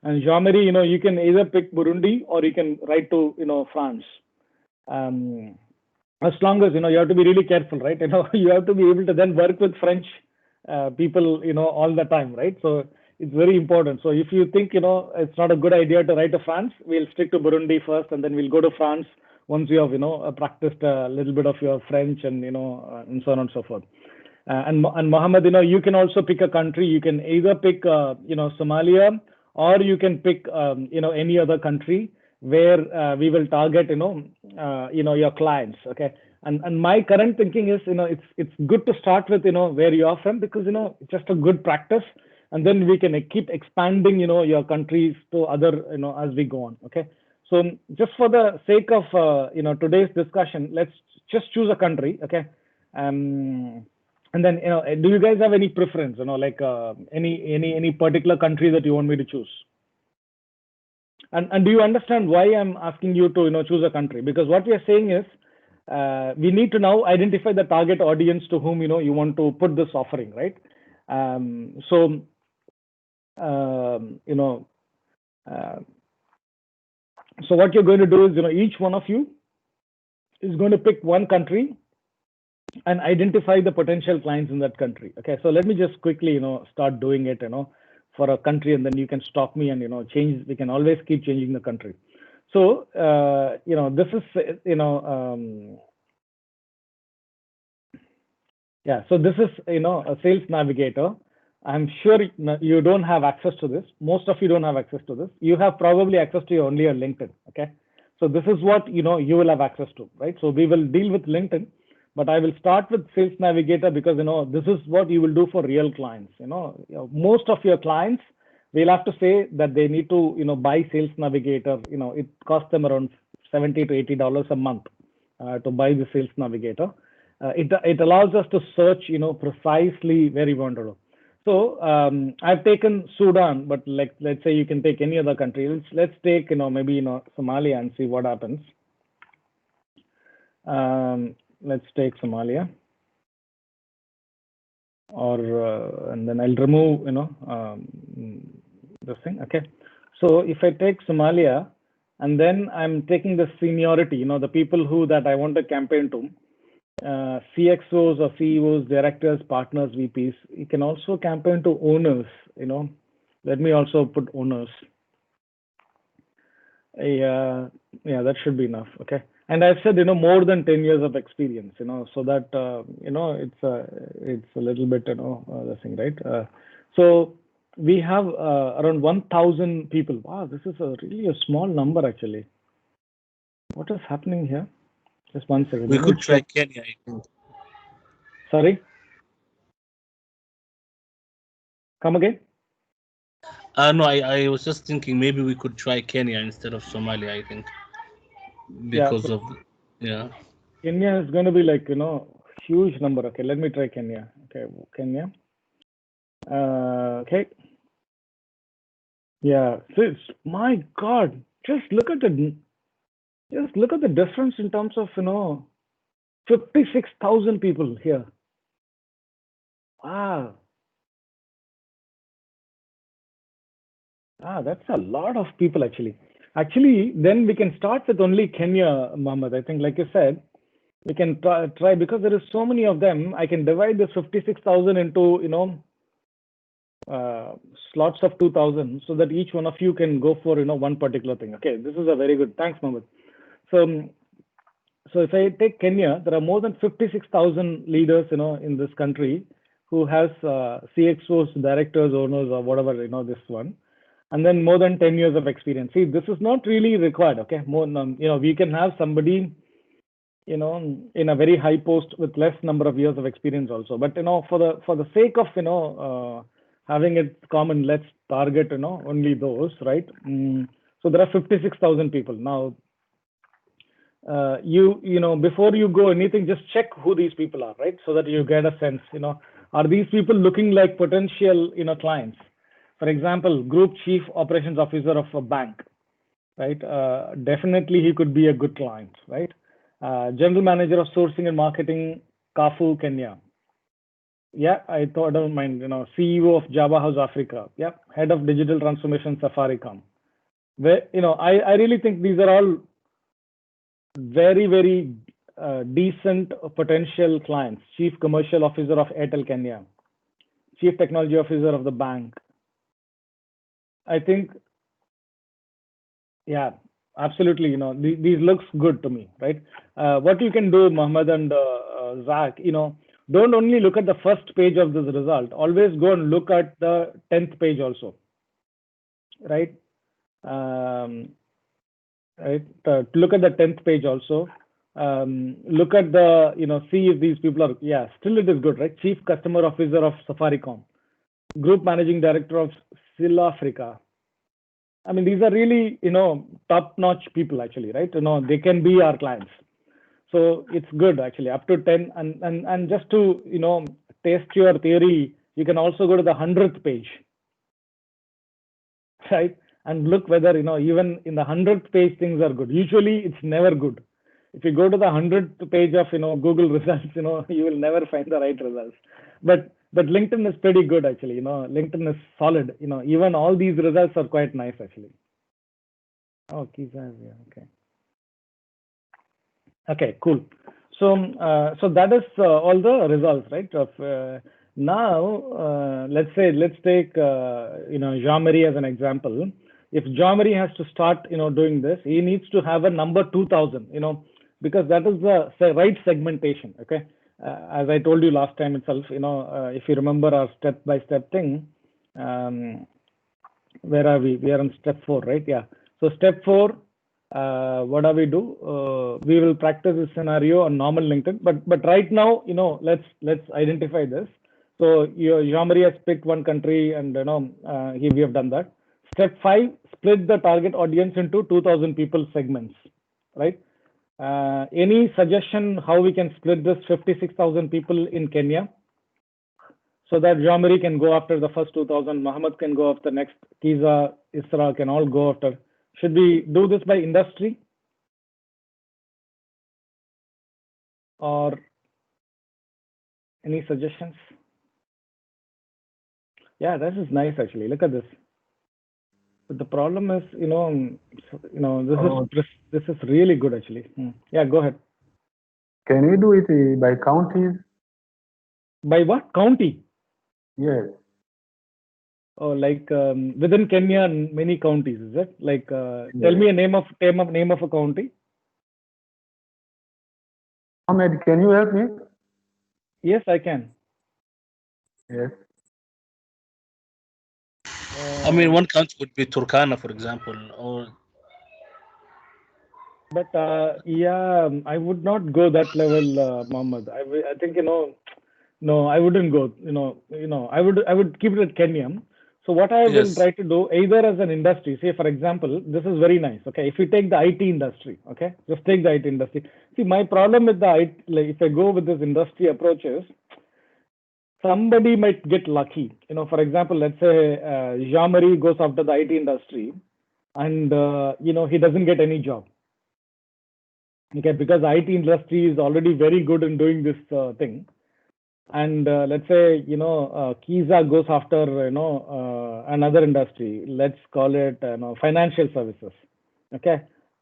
And Jean-Marie, you can either pick Burundi or you can write to, France. As long as, you have to be really careful, right? You have to be able to then work with French people, all the time, right? So it's very important. So if you think, it's not a good idea to write to France, we'll stick to Burundi first, and then we'll go to France once you have, practiced a little bit of your French and, and so on and so forth. And Mohammed, you can also pick a country. You can either pick, Somalia, or you can pick, any other country where we will target, your clients. Okay. And my current thinking is, it's good to start with, where you are from, because, it's just a good practice. And then we can keep expanding, your countries to other, as we go on. Okay. So just for the sake of, today's discussion, let's just choose a country. Okay. And then, do you guys have any preference, like any particular country that you want me to choose? And do you understand why I'm asking you to, choose a country? Because what we are saying is, we need to now identify the target audience to whom you want to put this offering, right? So what you're going to do is each one of you is going to pick one country and identify the potential clients in that country. Okay, so let me just quickly start doing it for a country, and then you can stop me and change. We can always keep changing the country. So this is yeah, so this is a sales navigator. I'm sure you don't have access to this. Most of you don't have access to this. You have probably access to only your LinkedIn. Okay, so this is what you will have access to, right? So we will deal with LinkedIn, but I will start with sales navigator because this is what you will do for real clients. Most of your clients, we'll have to say that they need to buy sales navigator. It costs them around $70 to $80 a month to buy the sales navigator. It allows us to search precisely where you want to do. So I've taken Sudan, but let's say you can take any other country. Let's take maybe Somalia and see what happens. Let's take Somalia, or and then I'll remove this thing. Okay, so if I take Somalia and then I'm taking the seniority, the people that I want to campaign to. CXOs or CEOs, directors, partners, VPs. You can also campaign to owners. Let me also put owners. Yeah, that should be enough. Okay, and I've said more than 10 years of experience. So that it's a little bit the thing, right? So we have around 1,000 people. Wow, this is really a small number actually. What is happening here? Just one second. We could try Kenya, I think. Sorry? Come again? No, I was just thinking maybe we could try Kenya instead of Somalia, I think. Because of, Kenya is going to be huge number. Okay, let me try Kenya. Okay, Kenya. Okay. Yeah, so it's, my God, just look at the difference in terms of 56,000 people here. Wow. That's a lot of people actually. Then we can start with only Kenya, Mohammed. I think, like you said, we can try because there is so many of them. I can divide this 56,000 into slots of 2,000, so that each one of you can go for one particular thing. Okay, this is a very good. Thanks, Mohammed. So if I take Kenya, there are more than 56,000 leaders in this country who has CXOs, directors, owners, or whatever this one. And then more than 10 years of experience. See, this is not really required. Okay, more we can have somebody in a very high post with less number of years of experience also. But for the sake of having it common, let's target only those, right? So there are 56,000 people now. Before you go anything, just check who these people are, right? So that you get a sense. Are these people looking like potential clients? For example, Group Chief Operations Officer of a bank, right? Definitely he could be a good client, right? General Manager of Sourcing and Marketing, Kafu, Kenya. Yeah, I don't mind. CEO of Java House Africa. Yeah, Head of Digital Transformation, Safaricom. Where I really think these are all very, very decent potential clients. Chief Commercial Officer of Airtel Kenya. Chief Technology Officer of the bank. I think, yeah, absolutely. These looks good to me, right? What you can do, Mohammed and Zach, don't only look at the first page of this result. Always go and look at the 10th page also, right? Look at the 10th page also. Look at the, see if these people are, still it is good, right? Chief Customer Officer of Safaricom. Group Managing Director of Silla Africa. I mean, these are really, top-notch people actually, right? They can be our clients. So it's good actually, up to 10. And just to, test your theory, you can also go to the 100th page, right? And look whether, even in the 100th page, things are good. Usually it's never good. if you go to the 100th page of Google results, you will never find the right results. But LinkedIn is pretty good actually. LinkedIn is solid. Even all these results are quite nice actually. Oh, Kiza, yeah, okay. Okay, cool. So that is all the results, right? Of now, let's take Jean-Marie as an example. If Jean-Marie has to start doing this, he needs to have a number 2000, because that is the right segmentation. Okay, as I told you last time itself, if you remember our step-by-step thing, where are we? We are on step 4, right? Yeah. So step 4. What do? We will practice this scenario on normal LinkedIn, but right now, let's identify this. So Jean-Marie has picked one country, and we have done that. Step 5: split the target audience into 2000 people segments, right? Any suggestion how we can split this 56,000 people in Kenya, so that Jean-Marie can go after the first 2000, Mohammed can go after next, Kiza, Isra can all go after. Should we do this by industry? Or any suggestions? Yeah, this is nice actually. Look at this. But the problem is, this is really good actually. Yeah, go ahead. Can we do it by counties? By what? County? Yes. Oh, like within Kenya, many counties, is it? Like, yes. Tell me a name of a county. Ahmed, can you help me? Yes, I can. Yes. I mean, one country would be Turkana, for example, or. But yeah, I would not go that level, Mohammed. I think no, I wouldn't go. I would keep it at Kenya. So what I will try to do, either as an industry, say for example, this is very nice. Okay, if you take the IT industry, okay, just take the IT industry. See, my problem with the IT, like if I go with this industry approach is, somebody might get lucky. For example, let's say Jean-Marie goes after the IT industry, and he doesn't get any job. Okay, because the IT industry is already very good in doing this thing. And let's say Kiza goes after another industry. Let's call it financial services. Okay,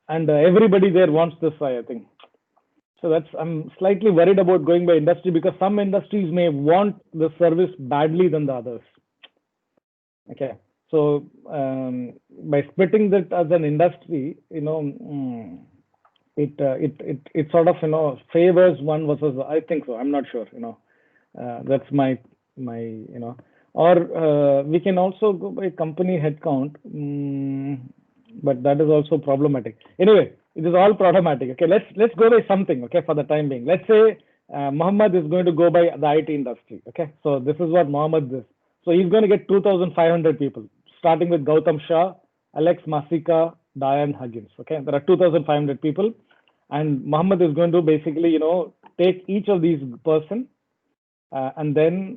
and everybody there wants this, I think. So I'm slightly worried about going by industry, because some industries may want the service badly than the others. Okay, so by splitting that as an industry, it sort of favors one versus, I think so. I'm not sure. That's my or we can also go by company headcount, but that is also problematic. Anyway, it is all problematic. Okay, let's go by something. Okay, for the time being, let's say Mohammed is going to go by the IT industry. Okay, so this is what Mohammed is. So he's going to get 2,500 people, starting with Gautam Shah, Alex Masika, Diane Huggins. Okay, there are 2,500 people, and Mohammed is going to basically take each of these person. And then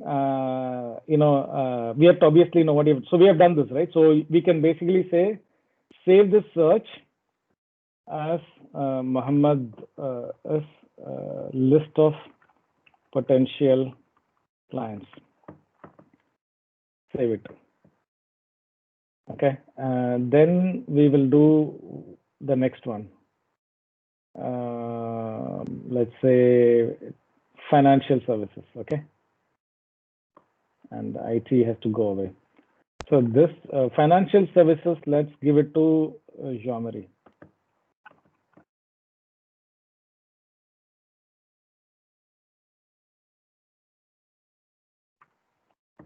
we have to obviously know what you have. So we have done this, right? So we can basically say, save this search as Muhammad as list of potential clients. Save it. Okay. Then we will do the next one. Let's say financial services. Okay. And IT has to go away. So this financial services, let's give it to Jean-Marie.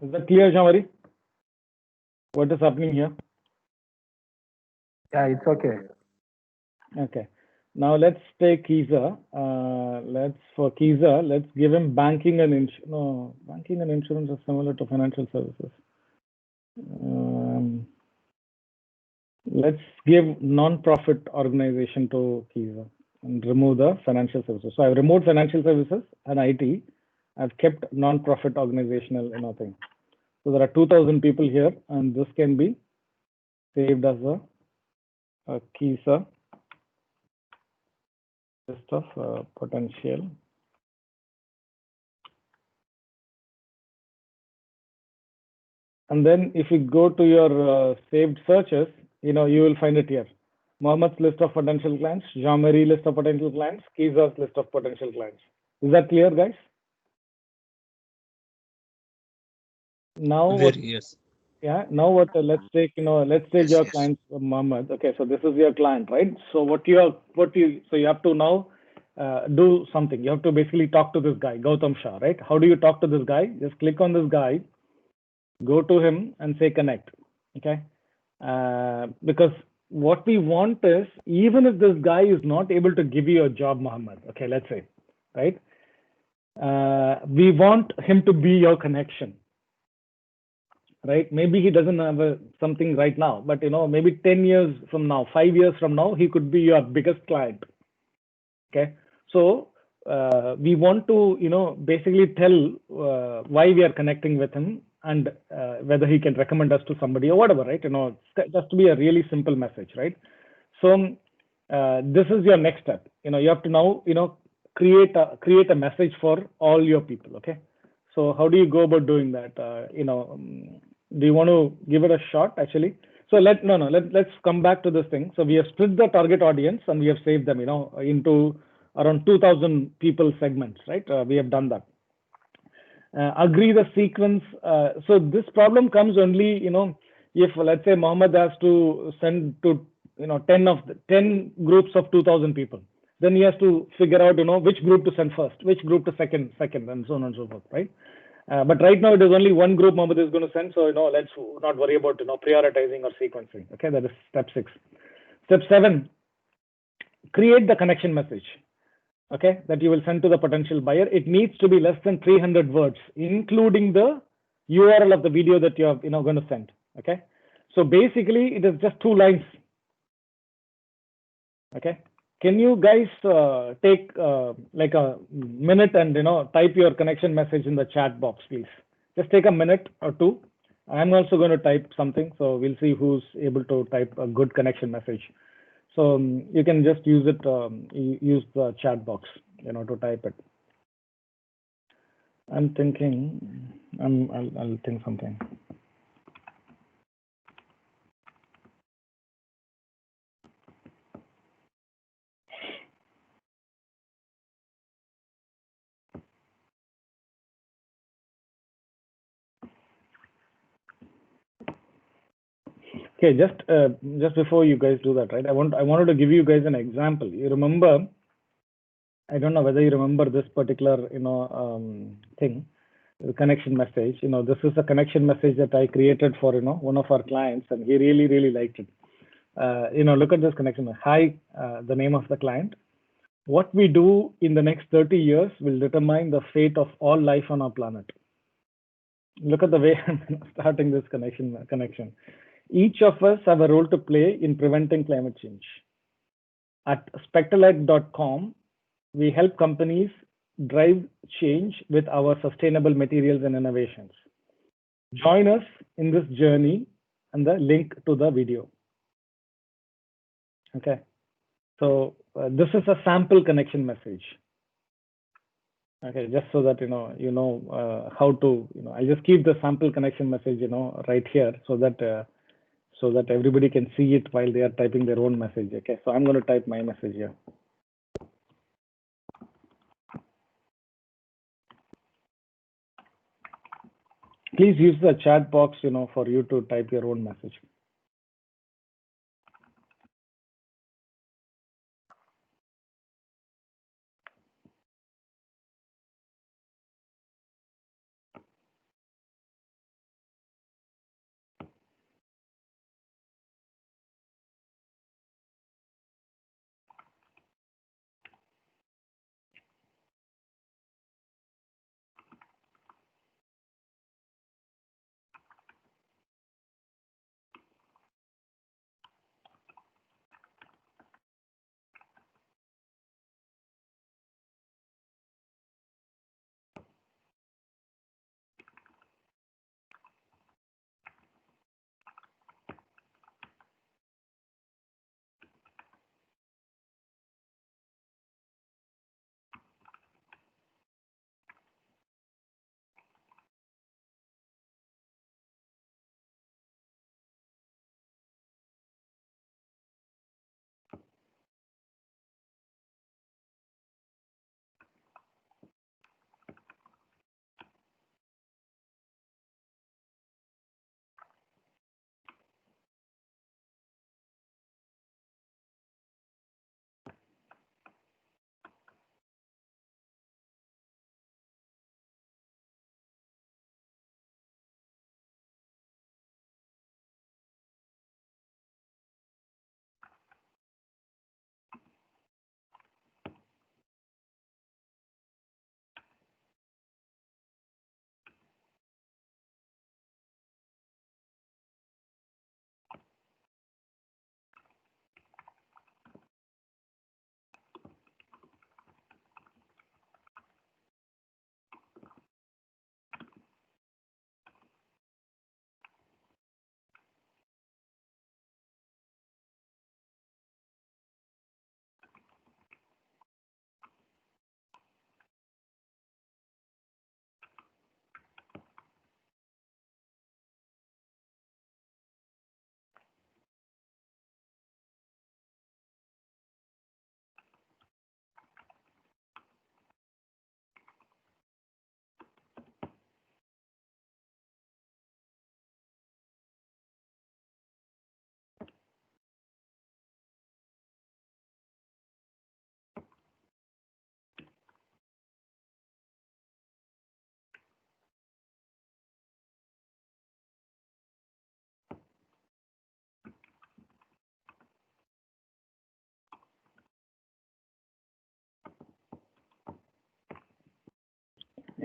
Is that clear, Jean-Marie? What is happening here? Yeah, it's okay. Okay. Now let's take Kiza. For Kiza, let's give him banking and insurance. No, banking and insurance are similar to financial services. Let's give non-profit organization to Kiza and remove the financial services. So I've removed financial services and IT. I've kept non-profit organizational thing. So there are 2,000 people here, and this can be saved as a Kiza list of potential. And then if you go to your saved searches, you will find it here. Mohammad's list of potential clients, Jean-Marie list of potential clients, Kiza's list of potential clients. Is that clear, guys? Now what? Yes. Yeah. Now what? Let's take your client, Mohammed. Okay, so this is your client, right? So so you have to now do something. You have to basically talk to this guy, Gautam Shah, right? How do you talk to this guy? Just click on this guy, go to him, and say connect. Okay, because what we want is, even if this guy is not able to give you a job, Mohammed. Okay, let's say, right? We want him to be your connection. Right? Maybe he doesn't have something right now, but maybe 10 years from now, 5 years from now, he could be your biggest client. Okay, so we want to basically tell why we are connecting with him, and whether he can recommend us to somebody or whatever, right? Just to be a really simple message, right? So this is your next step. You have to now create a message for all your people. Okay, so how do you go about doing that? Do you want to give it a shot actually? So let's come back to this thing. So we have split the target audience and we have saved them into around 2000 people segments, right? We have done that. Agree the sequence. So this problem comes only if, let's say, Mohammed has to send to 10 groups of 2000 people, then he has to figure out which group to send first, which group to second, and so on and so forth, right? But right now it is only one group Mohammed is going to send, so let's not worry about prioritizing or sequencing. Okay, that is step 6. Step 7, create the connection message. Okay, that you will send to the potential buyer. It needs to be less than 300 words, including the URL of the video that you are going to send. Okay, so basically it is just 2 lines. Okay, can you guys take like a minute and type your connection message in the chat box, please? Just take a minute or 2. I'm also going to type something, so we'll see who's able to type a good connection message. So you can just use it, use the chat box, to type it. I'm thinking, I'll think something. Okay, just before you guys do that, right? I wanted to give you guys an example. You remember? I don't know whether you remember this particular thing, the connection message. This is a connection message that I created for one of our clients, and he really liked it. Look at this connection. Hi, the name of the client. What we do in the next 30 years will determine the fate of all life on our planet. Look at the way I'm starting this connection. Each of us have a role to play in preventing climate change. At Spectralite.com, we help companies drive change with our sustainable materials and innovations. Join us in this journey and the link to the video. Okay, so this is a sample connection message. Okay, just so that how to I just keep the sample connection message right here, so that everybody can see it while they are typing their own message. Okay, so I'm going to type my message here. Please use the chat box for you to type your own message.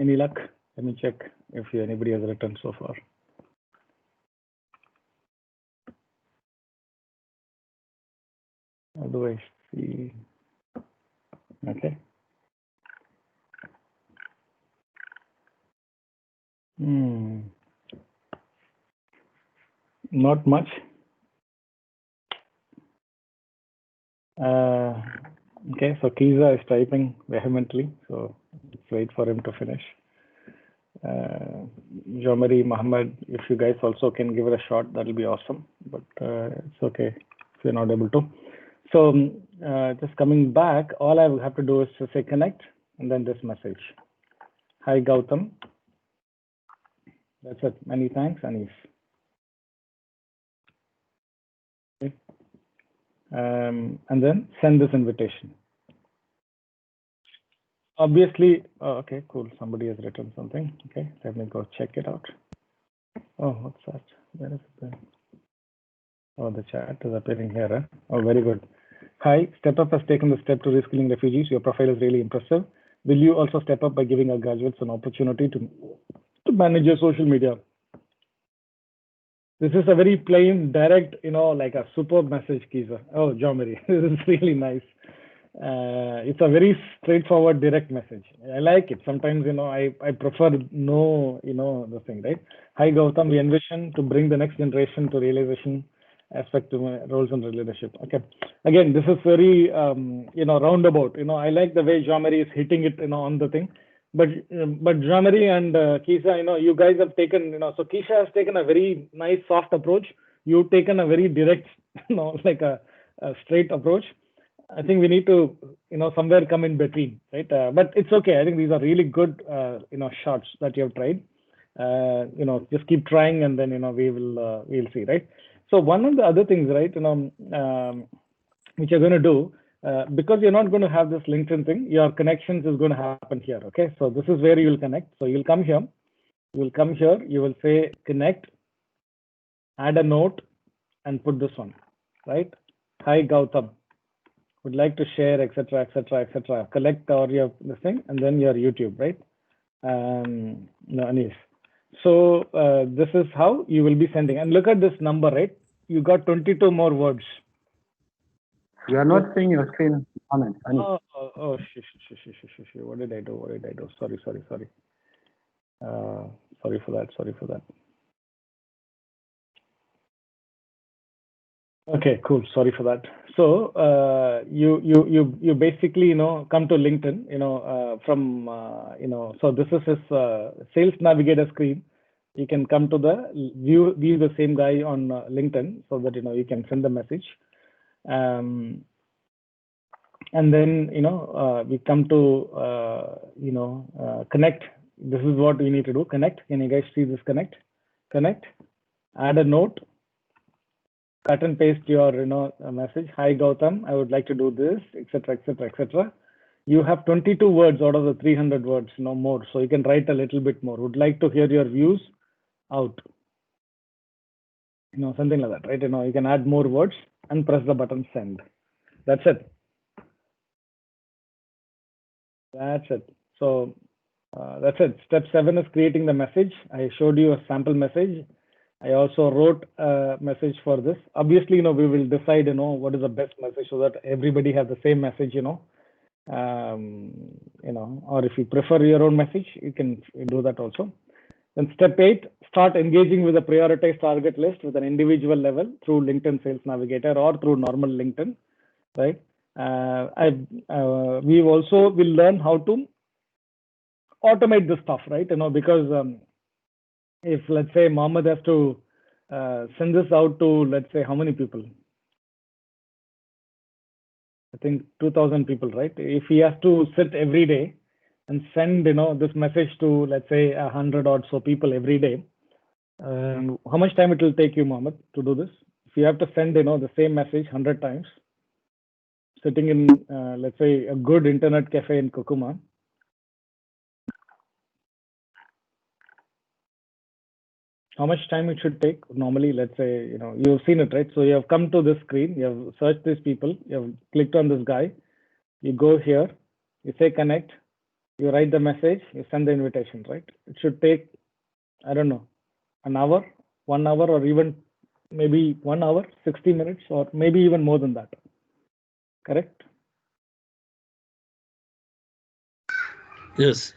Any luck? Let me check if anybody has written so far. How do I see? Okay. Not much. Okay, so Kiza is typing vehemently, so let's wait for him to finish. Jomari, Muhammad, if you guys also can give it a shot, that'll be awesome, but it's okay if you're not able to. So just coming back, all I will have to do is to say connect and then this message. Hi, Gautam. That's it. Many thanks, Anis. Okay. And then send this invitation. Obviously, okay, cool. Somebody has written something. Okay, let me go check it out. Oh, what's that? Where is it? Oh, the chat is appearing here. Huh? Oh, very good. Hi, Stepup has taken the step to reskilling refugees. Your profile is really impressive. Will you also step up by giving our graduates an opportunity to manage your social media? This is a very plain, direct, like a superb message, Kiza. Oh, Jomari, this is really nice. It's a very straightforward, direct message. I like it. Sometimes, I prefer the thing, right? Hi, Gautam, we envision to bring the next generation to realization aspect to my roles and leadership. Okay. Again, this is very, roundabout. I like the way Jomari is hitting it, on the thing. But Jomari and Kisha, you guys have taken, so Kisha has taken a very nice, soft approach. You've taken a very direct, like a straight approach. I think we need to, somewhere come in between, right? But it's okay. I think these are really good, shots that you have tried. Just keep trying, and then we'll see, right? So one of the other things, right, which you're going to do, because you're not going to have this LinkedIn thing, your connections is going to happen here. Okay, so this is where you'll connect. So you'll come here, you will say connect, add a note, and put this one, right? Hi, Gautam. Would like to share, etc., etc., etc. Collect or your this thing, and then your YouTube, right? No, Anis. So this is how you will be sending. And look at this number, right? You got 22 more words. You are not seeing your screen comment. What did I do? Sorry. Sorry for that. Okay, cool. Sorry for that. So you basically come to LinkedIn, so this is his Sales Navigator screen. You can come to the view the same guy on LinkedIn, so that you can send the message. And then we come to connect. This is what we need to do. Connect. Can you guys see this? Connect. Add a note. Cut and paste your message. Hi, Gautam, I would like to do this, etc., etc., etc. You have 22 words out of the 300 words, no more. So you can write a little bit more. Would like to hear your views out. Something like that, right? You can add more words and press the button send. That's it. So that's it. Step 7 is creating the message. I showed you a sample message. I also wrote a message for this. Obviously, we will decide, what is the best message so that everybody has the same message, or if you prefer your own message, you can do that also. Then step 8, start engaging with a prioritized target list with an individual level through LinkedIn Sales Navigator or through normal LinkedIn, right? We also will learn how to automate this stuff, right? Because if let's say Mohammed has to send this out to, let's say, how many people? I think 2,000 people, right? If he has to sit every day and send this message to, let's say, 100 or so people every day, how much time it will take you, Mohammed, to do this? If you have to send the same message 100 times, sitting in let's say a good internet cafe in Kokuma, how much time it should take normally? Let's say you've seen it, right? So you have come to this screen, you have searched these people, you have clicked on this guy, you go here, you say connect, You write the message, you send the invitation, right? It should take, I don't know, an hour, 1 hour, or even maybe 1 hour, 60 minutes, or maybe even more than that. Correct? Yes,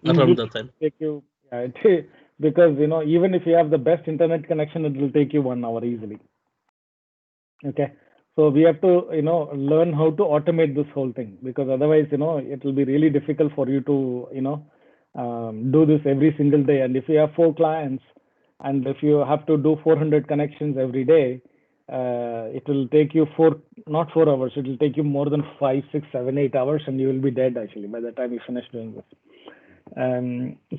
around that time. Take you, because even if you have the best internet connection, it will take you 1 hour easily. Okay, so we have to learn how to automate this whole thing, because otherwise it will be really difficult for you to do this every single day. And if you have 4 clients, and if you have to do 400 connections every day, it will take you not 4 hours, it will take you more than 5, 6, 7, 8 hours, and you will be dead actually by the time you finish doing this.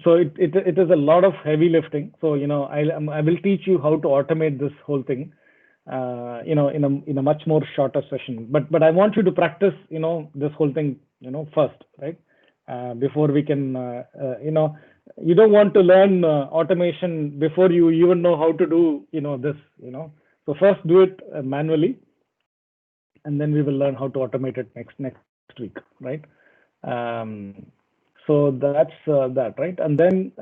So it is a lot of heavy lifting. So I will teach you how to automate this whole thing in a much more shorter session. But I want you to practice this whole thing first, right? Before we can you don't want to learn automation before you even know how to do this. So first do it manually, and then we will learn how to automate it next week, right? So that's that, right? And then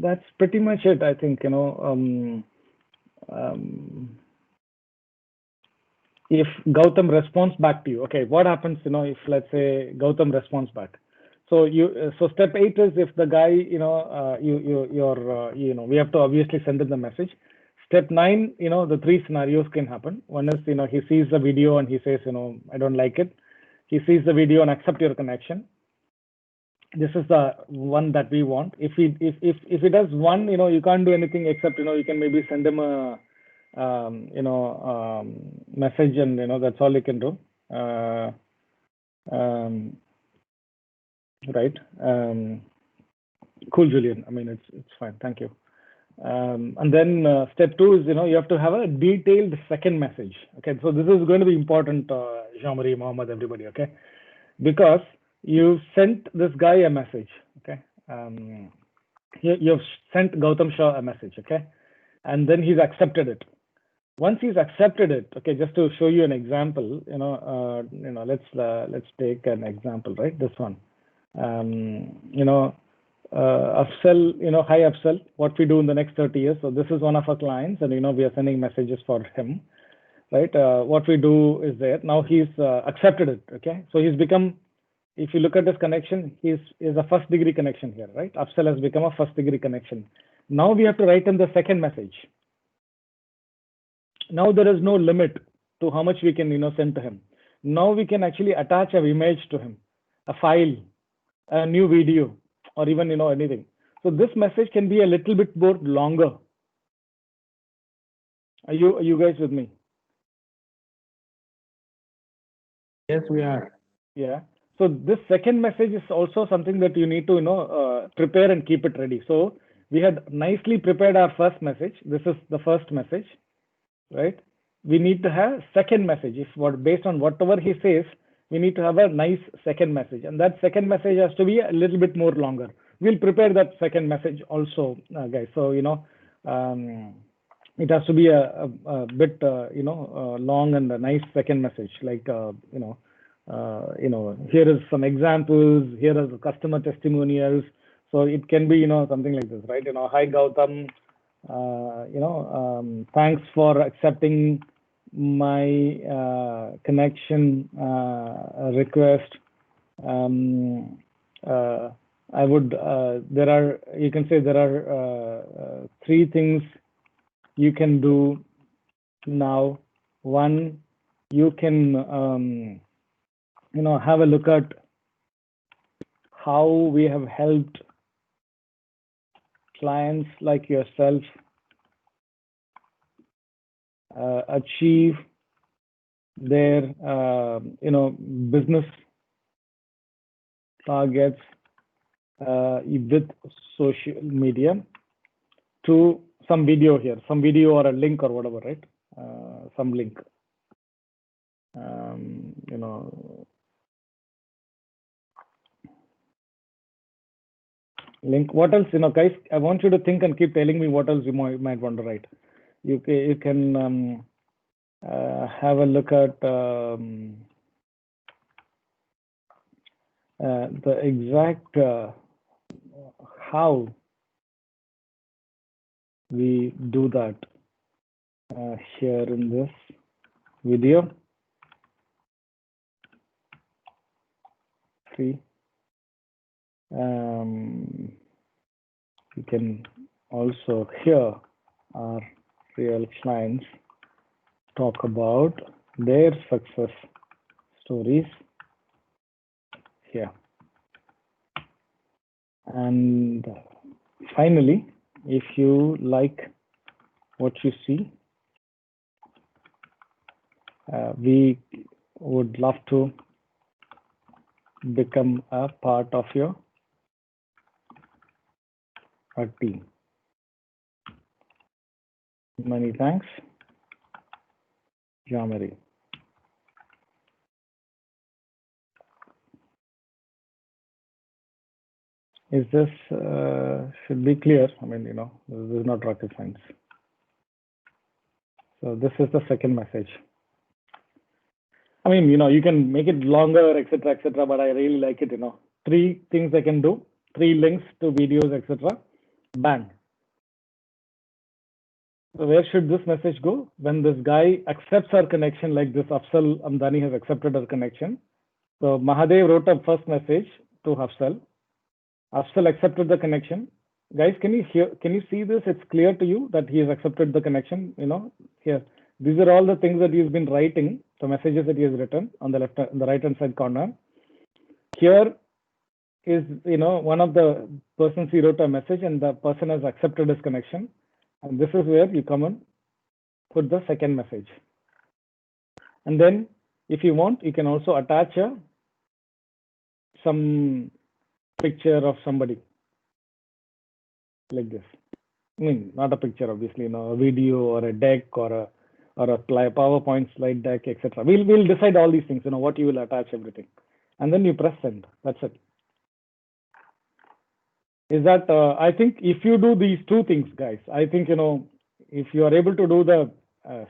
that's pretty much it, I think. If Gautam responds back to you, okay, what happens if, let's say, Gautam responds back? So so step 8 is, if the guy we have to obviously send him the message. Step 9, the 3 scenarios can happen. One is he sees the video and he says I don't like it. He sees the video and accept your connection. This is the one that we want. If he does one, you can't do anything except you can maybe send him a message, and that's all you can do. Right? Cool, Julian. I mean, it's fine. Thank you. And then step 2 is you have to have a detailed second message. Okay, so this is going to be important, Jean-Marie, Mohammed, everybody. Okay, because you sent this guy a message. Okay, you've sent Gautam Shah a message. Okay, and then he's accepted it. Once he's accepted it, okay, just to show you an example, let's take an example, right? This one, Afsal, hi Afsal, what we do in the next 30 years. So this is one of our clients, and we are sending messages for him, right? What we do is there. Now he's accepted it, okay? So he's become, if you look at this connection, is a first degree connection here, right? Afsal has become a first degree connection. Now we have to write him the second message. Now there is no limit to how much we can send to him. Now we can actually attach an image to him, a file, a new video, or even anything. So this message can be a little bit more longer. Are you guys with me? Yes, we are. Yeah. So this second message is also something that you need to prepare and keep it ready. So we had nicely prepared our first message. This is the first message, right? We need to have second message. Based on whatever he says, we need to have a nice second message, and that second message has to be a little bit more longer. We'll prepare that second message also, guys. So it has to be a bit long and a nice second message. Like here is some examples. Here are the customer testimonials. So it can be something like this, right? Hi Gautam. Thanks for accepting my connection request. I would you can say there are 3 things you can do now. One, you can have a look at how we have helped clients like yourself achieve their business targets with social media, to some video here, some video or a link or whatever, right? Some link. Link. What else, guys? I want you to think and keep telling me what else you might want to write. You can have a look at the exact how we do that here in this video. See, you can also hear our real clients talk about their success stories here. And finally, if you like what you see, we would love to become a part of your team. Many thanks, Jamari. Is this should be clear? I mean, you know, this is not rocket science. So this is the second message. I mean, you know, you can make it longer, etc., etc., but I really like it. You know, 3 things I can do, 3 links to videos, etc. Bang. So where should this message go? When this guy accepts our connection, like this Afsal Amdani has accepted our connection. So Mahadev wrote a first message to Afsal. Afsal accepted the connection. Guys, can you hear? Can you see this? It's clear to you that he has accepted the connection. You know, here. These are all the things that he's been writing, the messages that he has written on the left, on the right-hand side corner. Here is, you know, one of the persons he wrote a message, and the person has accepted his connection. And this is where you come and put the second message. And then, if you want, you can also attach some picture of somebody like this. I mean, not a picture, obviously, you know, a video or a deck or a PowerPoint slide deck, etc. We'll decide all these things, you know, what you will attach, everything, and then you press send. That's it. Is that I think if you do these 2 things, guys, I think, you know, if you are able to do the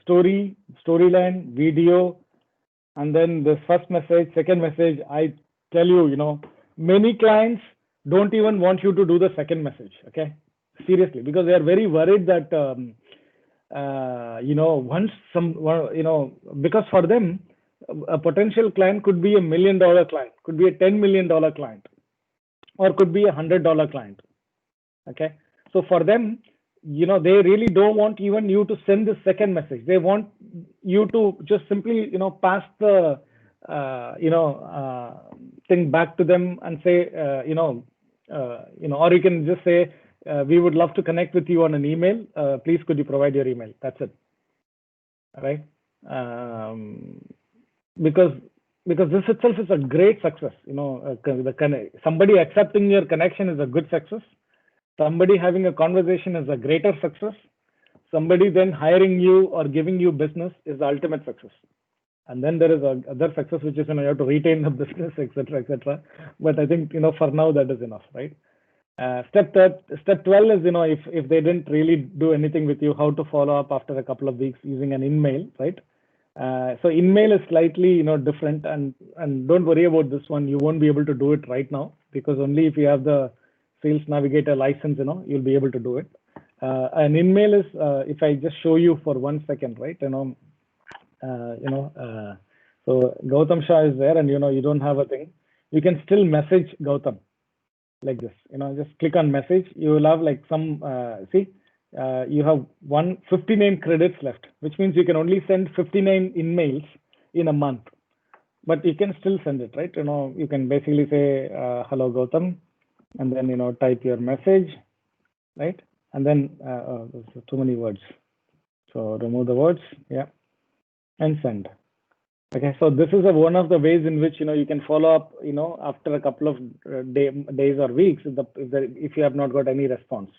storyline, video, and then the first message, second message, I tell you, you know, many clients don't even want you to do the second message. Okay, seriously, because they are very worried that you know, once you know, because for them a potential client could be $1 million client, could be a $10 million client, or could be a $100 client. Okay, so for them, you know, they really don't want even you to send the second message. They want you to just simply, you know, pass the thing back to them and say, you know, or you can just say, we would love to connect with you on an email. Please, could you provide your email? That's it. All right. Because this itself is a great success. You know, somebody accepting your connection is a good success. Somebody having a conversation is a greater success. Somebody then hiring you or giving you business is the ultimate success. And then there is other success, which is, you know, you have to retain the business, etc., etc. But I think, you know, for now that is enough, right? Step 12 is, you know, if they didn't really do anything with you, how to follow up after a couple of weeks using an InMail, right? So InMail is slightly, you know, different, and don't worry about this one. You won't be able to do it right now, because only if you have the Sales Navigator license, you know, you'll be able to do it. An InMail is, if I just show you for 1 second, right? So Gautam Shah is there, and, you know, you don't have a thing. You can still message Gautam like this, you know, just click on message. You will have like some, you have 59 credits left, which means you can only send 59 InMails in a month, but you can still send it, right? You know, you can basically say, hello Gautam, and then, you know, type your message, right? And then there's too many words, so remove the words, yeah, and send. Okay, so this is one of the ways in which, you know, you can follow up, you know, after a couple of days or weeks if you have not got any response.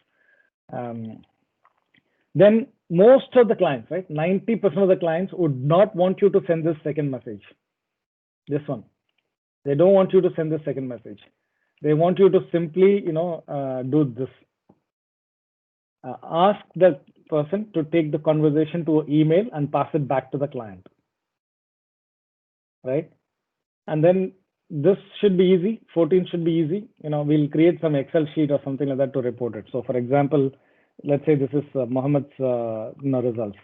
Then most of the clients, right, 90% of the clients would not want you to send this second message. This one, they don't want you to send the second message. They want you to simply, you know, do this. Ask the person to take the conversation to an email and pass it back to the client, right? And then this should be easy. 14 should be easy. We'll create some Excel sheet or something like that to report it. So for example, let's say this is Mohammed's results.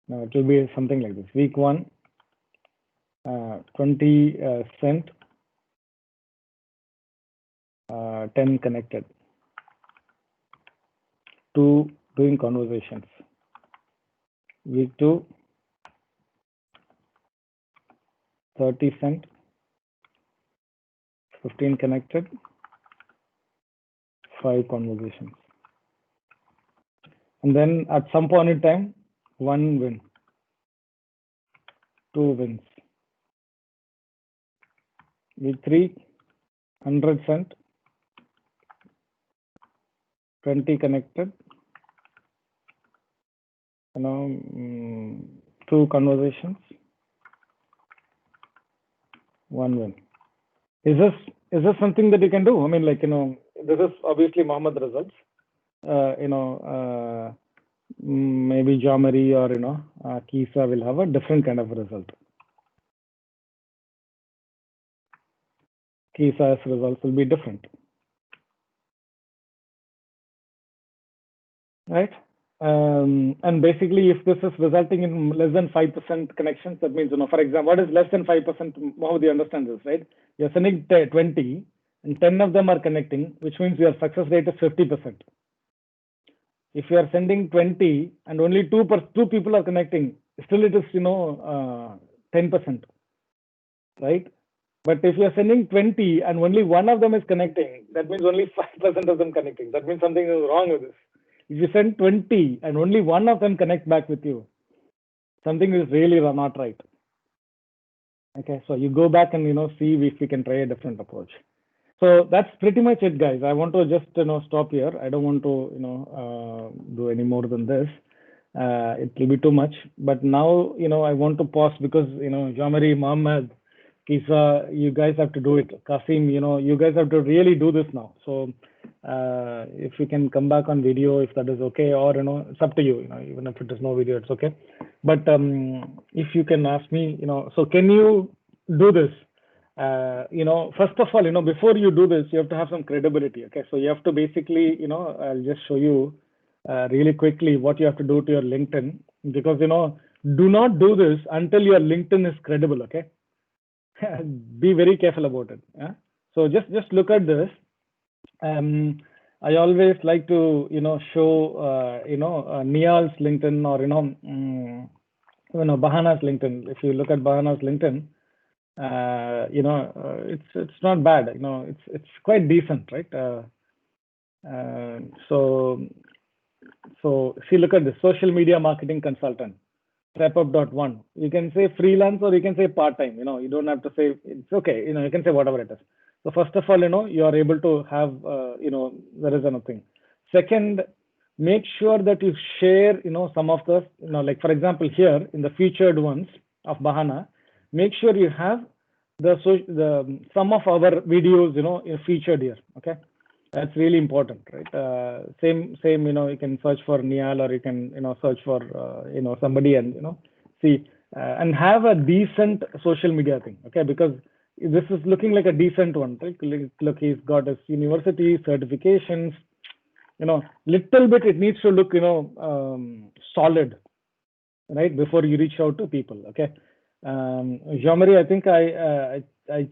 Now it will be something like this. Week 1, 20 sent, 10 connected, 2 doing conversations. Week 2, 30 sent, 15 connected, 5 conversations. And then at some point in time, 1 win, 2 wins. Week 3, 100 sent, 20 connected, 2 conversations, 1 win. Is this something that you can do? I mean, like, this is obviously Mohammed results. Maybe Jamari or Kisa will have a different kind of result. Kisa's results will be different, right? And basically, if this is resulting in less than 5% connections, that means, for example, what is less than 5%? Mohammed, you understand this, right? You're sending 20 and 10 of them are connecting, which means your success rate is 50%. If you are sending 20 and only two people are connecting, still it is 10%, right? But if you are sending 20 and only one of them is connecting, that means only 5% of them connecting. That means something is wrong with this. If you send 20 and only one of them connect back with you, something is really not right. Okay, so you go back and see if we can try a different approach. So that's pretty much it, guys. I want to just stop here. I don't want to do any more than this. It will be too much. But now I want to pause because Jamari, Mohammed, Kisa, you guys have to do it. Kasim, you guys have to really do this now. So if you can come back on video, if that is okay, or it's up to you. Even if it is no video, it's okay. But if you can ask me, so can you do this? First of all, before you do this, you have to have some credibility. Okay, so you have to basically, I'll just show you really quickly what you have to do to your LinkedIn, because do not do this until your LinkedIn is credible. Okay, be very careful about it. Yeah? So just look at this. I always like to show Nial's LinkedIn or Bahana's LinkedIn. If you look at Bahana's LinkedIn, it's not bad. It's quite decent, right? So see, look at this: social media marketing consultant, Stepup.one. You can say freelance or you can say part-time. You don't have to say, it's okay. You can say whatever it is. So first of all, you are able to have, there is nothing. Second, make sure that you share, some of the, like for example, here in the featured ones of Bahana, make sure you have some of our videos, featured here. Okay, that's really important, right? Same, you can search for Nial or you can, search for, somebody and, see, and have a decent social media thing. Okay, because this is looking like a decent one, right? Look, he's got his university certifications. Little bit it needs to look, solid, right? Before you reach out to people. Okay. Jean-Marie, I think I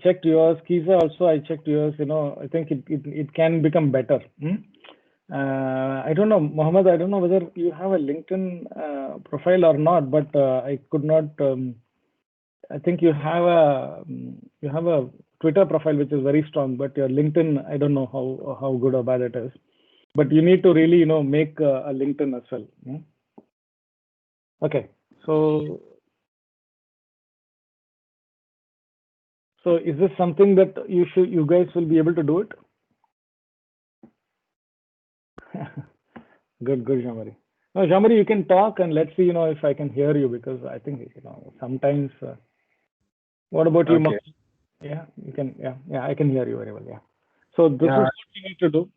checked yours. Kisa also, I checked yours. I think it can become better. I don't know, Mohammed. I don't know whether you have a LinkedIn profile or not, but I could not. I think you have a Twitter profile which is very strong, but your LinkedIn, I don't know how good or bad it is. But you need to really make a LinkedIn as well. Okay, so is this something that you guys will be able to do it? Good, Jamari. No, Jamari, you can talk and let's see, if I can hear you, because I think, sometimes. What about you, Okay. Mohammed? Yeah, you can. Yeah, I can hear you very well. Yeah. So this is what you need to do.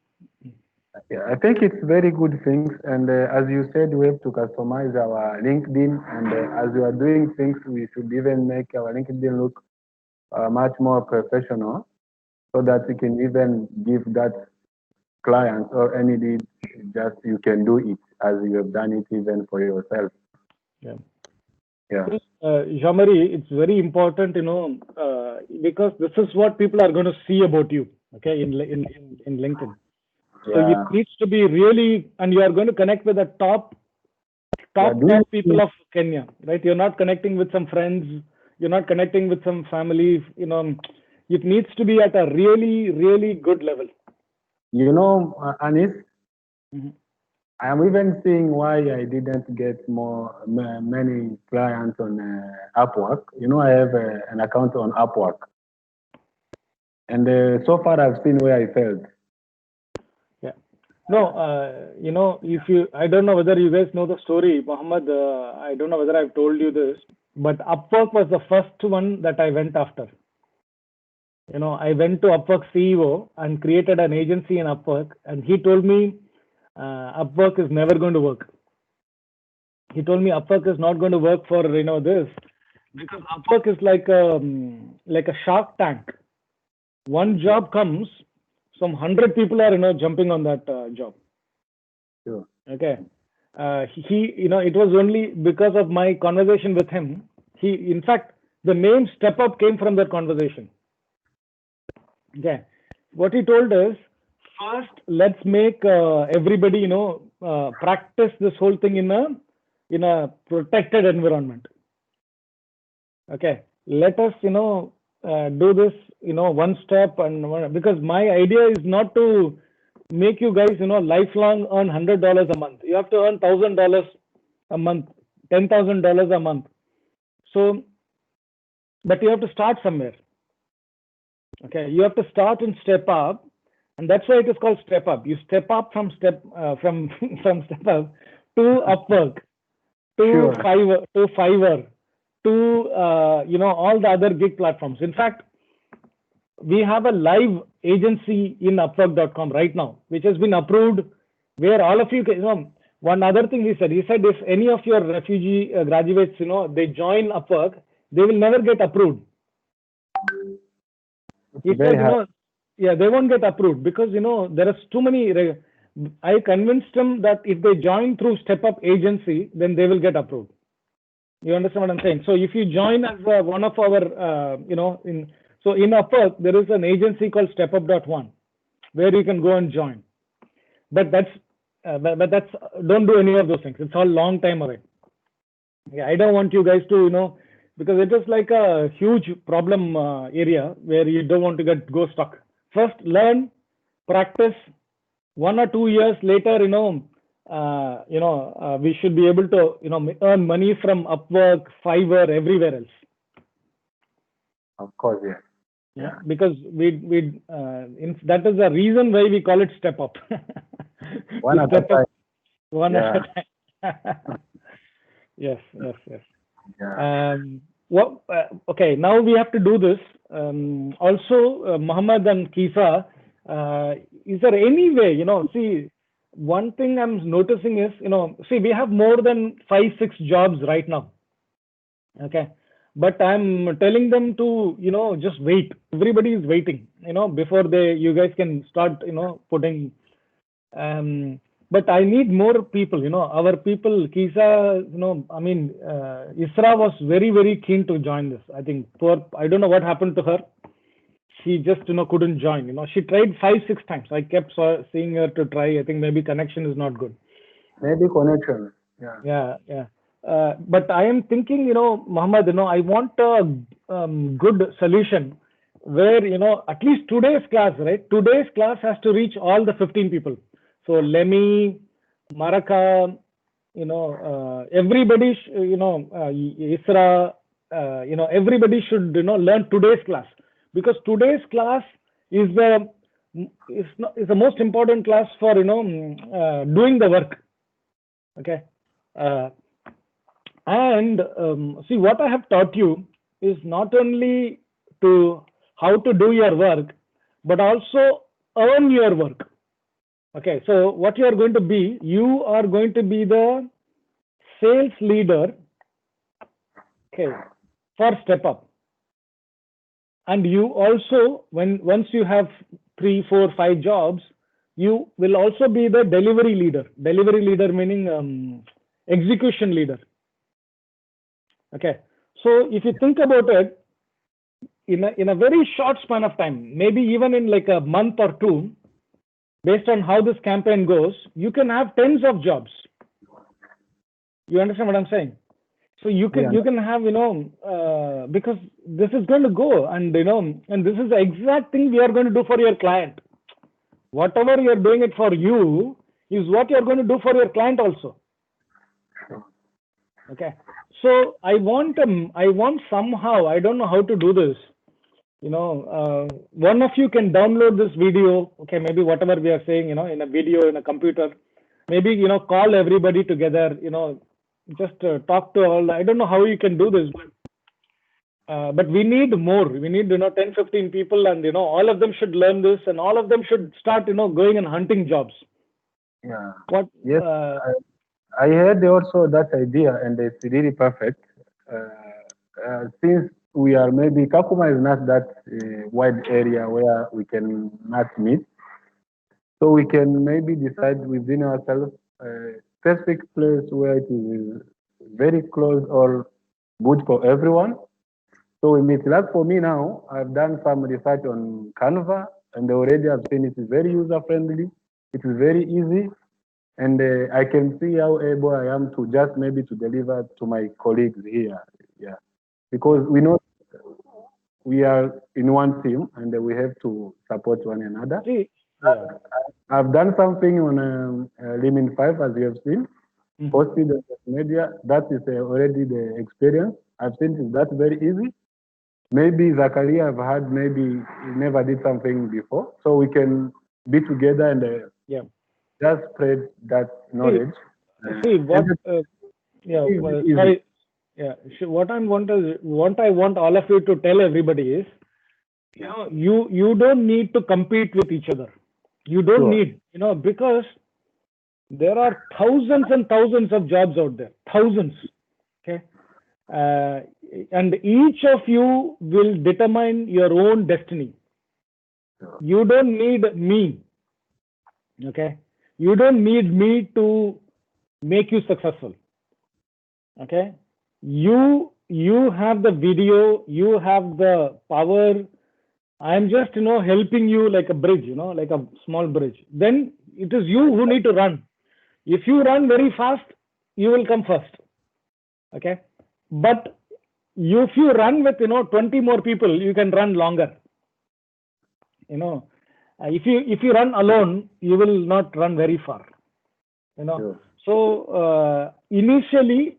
Yeah, I think it's very good things. And as you said, we have to customize our LinkedIn. And as we are doing things, we should even make our LinkedIn look much more professional so that we can even give that client or any lead, just you can do it as you have done it even for yourself. Yeah. Yeah. Jean-Marie, it's very important, because this is what people are going to see about you, okay, in LinkedIn. So it Yeah. needs to be really, and you are going to connect with the top people of Kenya, right? You're not connecting with some friends, you're not connecting with some family, it needs to be at a really, really good level. You know, Anis, Mhm. I'm even seeing why I didn't get many clients on Upwork. You know, I have an account on Upwork, and so far I've seen where I failed. Yeah. No, I don't know whether you guys know the story, Mohammed. I don't know whether I've told you this, but Upwork was the first one that I went after. I went to Upwork CEO and created an agency in Upwork, and he told me Upwork is never going to work. He told me Upwork is not going to work for this, because Upwork is like a Shark Tank. One job comes, some 100 people are jumping on that job. Sure. Okay. It was only because of my conversation with him. In fact, the name Step Up came from that conversation. Okay. What he told us, first, let's make everybody, practice this whole thing in a protected environment. Okay. Let us, do this, one step, and because my idea is not to make you guys, lifelong earn $100 a month. You have to earn $1,000 a month, $10,000 a month. So, but you have to start somewhere. Okay, you have to start and step up, and that's why it is called Step Up. You step up from Step from Step Up to Upwork, to Sure. Fiverr, to all the other gig platforms. In fact, we have a live agency in Upwork.com right now, which has been approved, where all of you can, one other thing he said if any of your refugee graduates, they join Upwork, they will never get approved. He said, yeah, they won't get approved because, there is too many. I convinced them that if they join through Step Up agency, then they will get approved. You understand what I'm saying? So if you join as one of our, in Upwork, there is an agency called Stepup.one, where you can go and join. But that's don't do any of those things. It's all long time away. Yeah, I don't want you guys to, because it is like a huge problem area where you don't want to go stuck. First, learn, practice. 1 or 2 years later, we should be able to, earn money from Upwork, Fiverr, everywhere else. Of course, yeah. Yeah, because that is the reason why we call it Step Up. One at a time. One at a time. Yes. Yeah. Okay, now we have to do this. Also, Muhammad and Kisa, is there any way, see, one thing I'm noticing is, we have more than 5-6 jobs right now. Okay. But I'm telling them to, just wait. Everybody is waiting, before you guys can start, putting. But I need more people, our people, Kisa, Isra was very, very keen to join this. I think I don't know what happened to her. She just, couldn't join, she tried 5-6 times. I kept seeing her to try. I think maybe connection is not good. Maybe connection. Yeah. But I am thinking, Muhammad, I want a good solution where, at least today's class, right? Today's class has to reach all the 15 people. So Lemmy, Maraka, everybody, Isra, everybody should, learn today's class, because today's class is the most important class for, doing the work. Okay. And see, what I have taught you is not only how to do your work, but also earn your work. Okay, so what you are going to be the sales leader, okay, for Stepup. And you also, once you have 3, 4, 5 jobs, you will also be the delivery leader. Delivery leader meaning execution leader. Okay, so if you think about it, in a very short span of time, maybe even in like a month or two, based on how this campaign goes, you can have tens of jobs. You understand what I'm saying? So you can have, because this is going to go, and and this is the exact thing we are going to do for your client. Whatever you're doing it for you is what you're going to do for your client also. Okay. So I want somehow, I don't know how to do this. One of you can download this video. Okay, maybe whatever we are saying, in a video, in a computer, maybe, call everybody together, just talk to all. I don't know how you can do this, but we need more. We need 10, 15 people, and all of them should learn this, and all of them should start going and hunting jobs. Yeah. What? Yes, I heard also that idea, and it's really perfect. Since we are maybe Kakuma is not that wide area where we can not meet, so we can maybe decide within ourselves a specific place where it is very close or good for everyone. So we meet. Like for me now, I've done some research on Canva, and already I've seen it is very user friendly. It is very easy, and I can see how able I am to just maybe to deliver to my colleagues here. Yeah, because we know we are in one team, and we have to support one another. See, yeah. I've done something on Limit 5, as you have seen, posted on social media. That is already the experience. I've seen it, that's very easy. Maybe Zakaria have had, maybe he never did something before. So we can be together and just spread that knowledge. See, what, sorry. Yeah, what I want all of you to tell everybody is, you don't need to compete with each other. You don't need, because there are thousands and thousands of jobs out there, thousands. Okay, and each of you will determine your own destiny. You don't need me. Okay, you don't need me to make you successful. Okay, you have the video, you have the power. I'm just helping you like a bridge, like a small bridge. Then it is you who need to run. If you run very fast, you will come first. Okay, but if you run with 20 more people, you can run longer. If you run alone, you will not run very far. So initially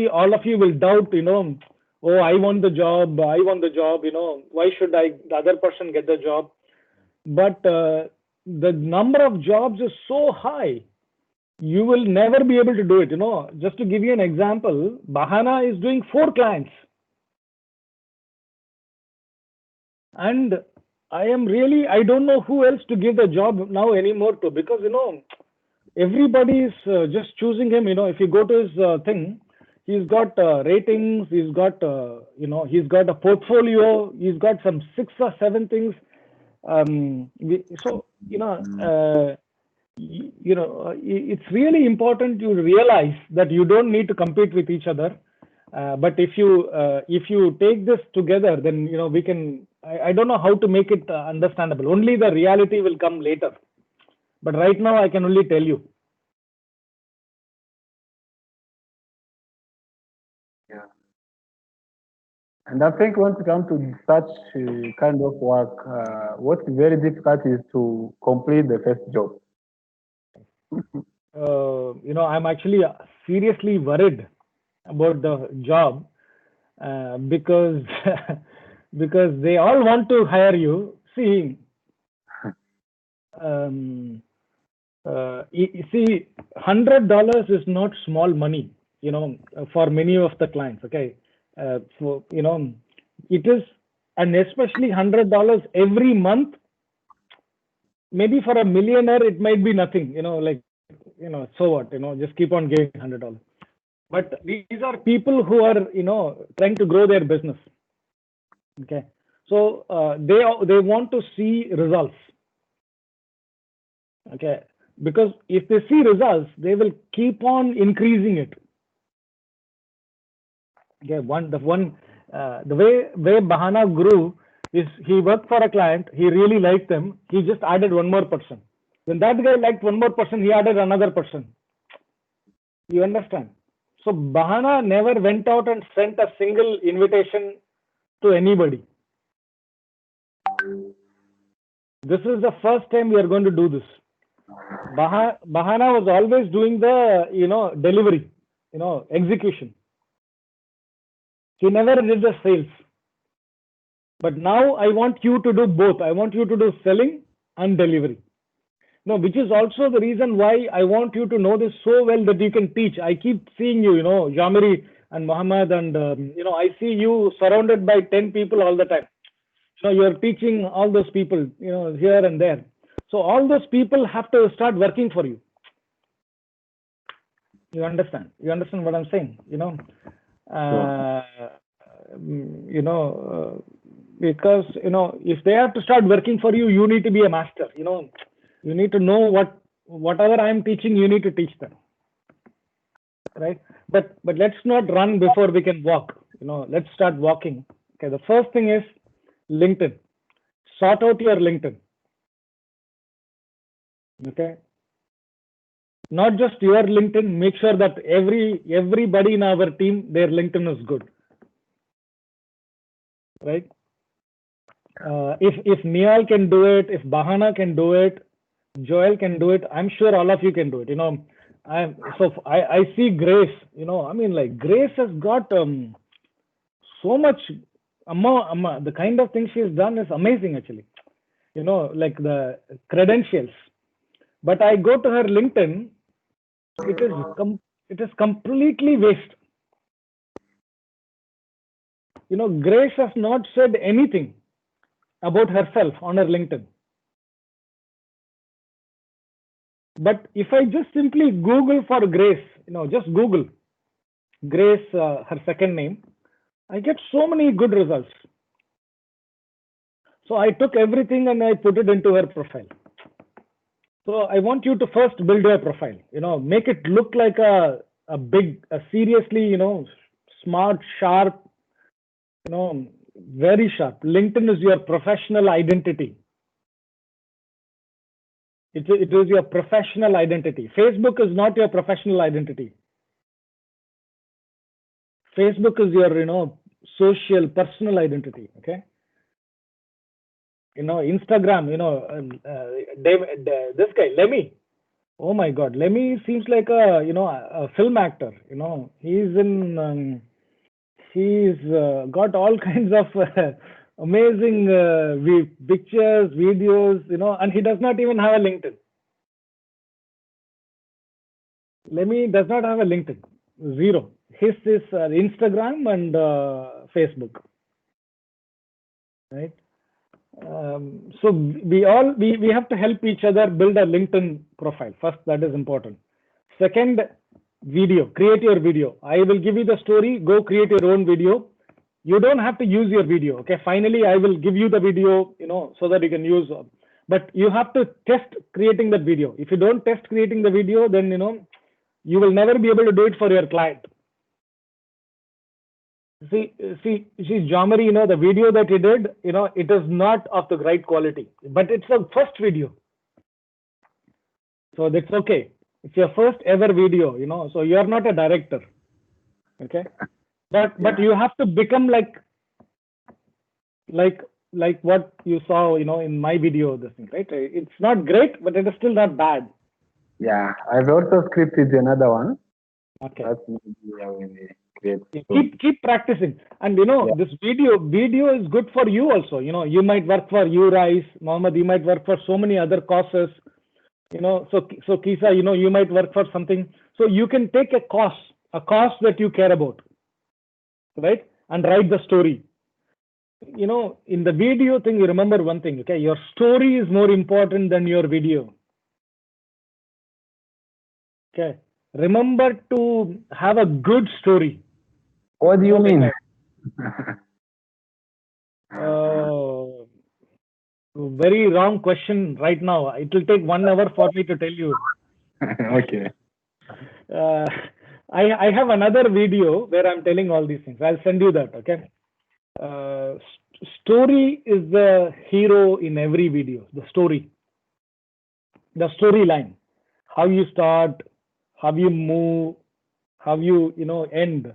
all of you will doubt, oh, I want the job, why should the other person get the job? But the number of jobs is so high, you will never be able to do it. Just to give you an example, Bahana is doing 4 clients. And I don't know who else to give the job now anymore to, because, everybody is just choosing him. If you go to his thing, he's got ratings, he's got, he's got a portfolio, he's got some 6 or 7 things. It's really important to realize that you don't need to compete with each other. But if you take this together, then we can. I don't know how to make it understandable. Only the reality will come later. But right now, I can only tell you. Yeah. And I think when it comes to such kind of work, what's very difficult is to complete the first job. I'm actually seriously worried about the job because because they all want to hire you. See, see, $100 is not small money, for many of the clients. Okay, so it is, and especially $100 every month. maybe for a millionaire it might be nothing, like, so what, just keep on giving $100. But these are people who are, trying to grow their business. Okay, so they want to see results. Okay, because if they see results, they will keep on increasing it. Okay, the way Bahana grew is he worked for a client, he really liked them, he just added one more person. When that guy liked one more person, he added another person. You understand? So Bahana never went out and sent a single invitation to anybody. This is the first time we are going to do this. Bahana was always doing the, delivery, execution. He never did the sales. But now I want you to do both. I want you to do selling and delivery. No, which is also the reason why I want you to know this so well that you can teach. I keep seeing you, Jamiri and Muhammad, and I see you surrounded by 10 people all the time. So you're teaching all those people, here and there. So all those people have to start working for you. You understand? You understand what I'm saying? Because if they have to start working for you, you need to be a master. You need to know whatever I'm teaching, you need to teach them, right? But let's not run before we can walk. Let's start walking. Okay, the first thing is LinkedIn. Sort out your LinkedIn. Okay, not just your LinkedIn. Make sure that everybody in our team, their LinkedIn is good, right? If Niyal can do it, if Bahana can do it, Joel can do it, I'm sure all of you can do it. I see Grace. Grace has got so much. The kind of things she's done is amazing, actually. Like the credentials. But I go to her LinkedIn, it is completely waste. Grace has not said anything about herself on her LinkedIn. But if I just simply Google for Grace, just Google Grace, her second name, I get so many good results. So I took everything and I put it into her profile. So I want you to first build your profile, make it look like a seriously, smart, sharp, very sharp. LinkedIn is your professional identity. It is your professional identity. Facebook is not your professional identity. Facebook is your, social, personal identity. Okay. Instagram, this guy, Lemmy. Oh my God, Lemmy seems like a film actor. He's got all kinds of amazing pictures, videos, and he does not even have a LinkedIn. Lemmy does not have a LinkedIn, zero. His is Instagram and Facebook, right? So we have to help each other build a LinkedIn profile. First, that is important. Second, video. Create your video. I will give you the story. Go create your own video. You don't have to use your video. Okay. Finally, I will give you the video, so that you can use. But you have to test creating that video. If you don't test creating the video, then you will never be able to do it for your client. See, Jamari, the video that he did, it is not of the right quality, but it's a first video. So that's okay. It's your first ever video, so you're not a director. Okay. But you have to become like what you saw, in my video, this thing, right? It's not great, but it is still not bad. Yeah. I've also scripted another one. Okay. That's maybe keep practicing, and this video is good for you also. You might work for URISE, Mohammed, you might work for so many other causes, so Kisa, you might work for something, so you can take a cause that you care about, right, and write the story. in the video thing, you remember one thing, okay? Your story is more important than your video. Okay. Remember to have a good story. What do you mean? Very wrong question right now. It will take 1 hour for me to tell you. Okay. I have another video where I'm telling all these things. I'll send you that, okay? Story is the hero in every video. The story, the storyline, how you start, how you move, how you end,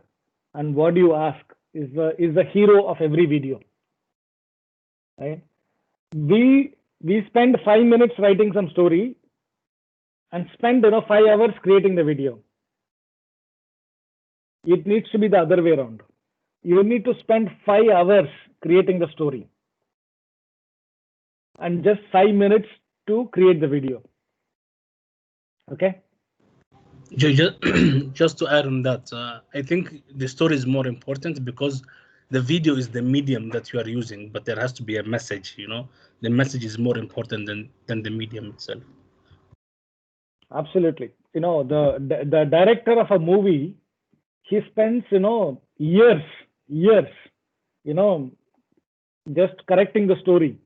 and what you ask is the hero of every video. Right? We spend 5 minutes writing some story and spend 5 hours creating the video. It needs to be the other way around. You need to spend 5 hours creating the story and just 5 minutes to create the video. Okay? Just to add on that, I think the story is more important because the video is the medium that you are using, but there has to be a message. The message is more important than the medium itself. Absolutely. The director of a movie, he spends years just correcting the story,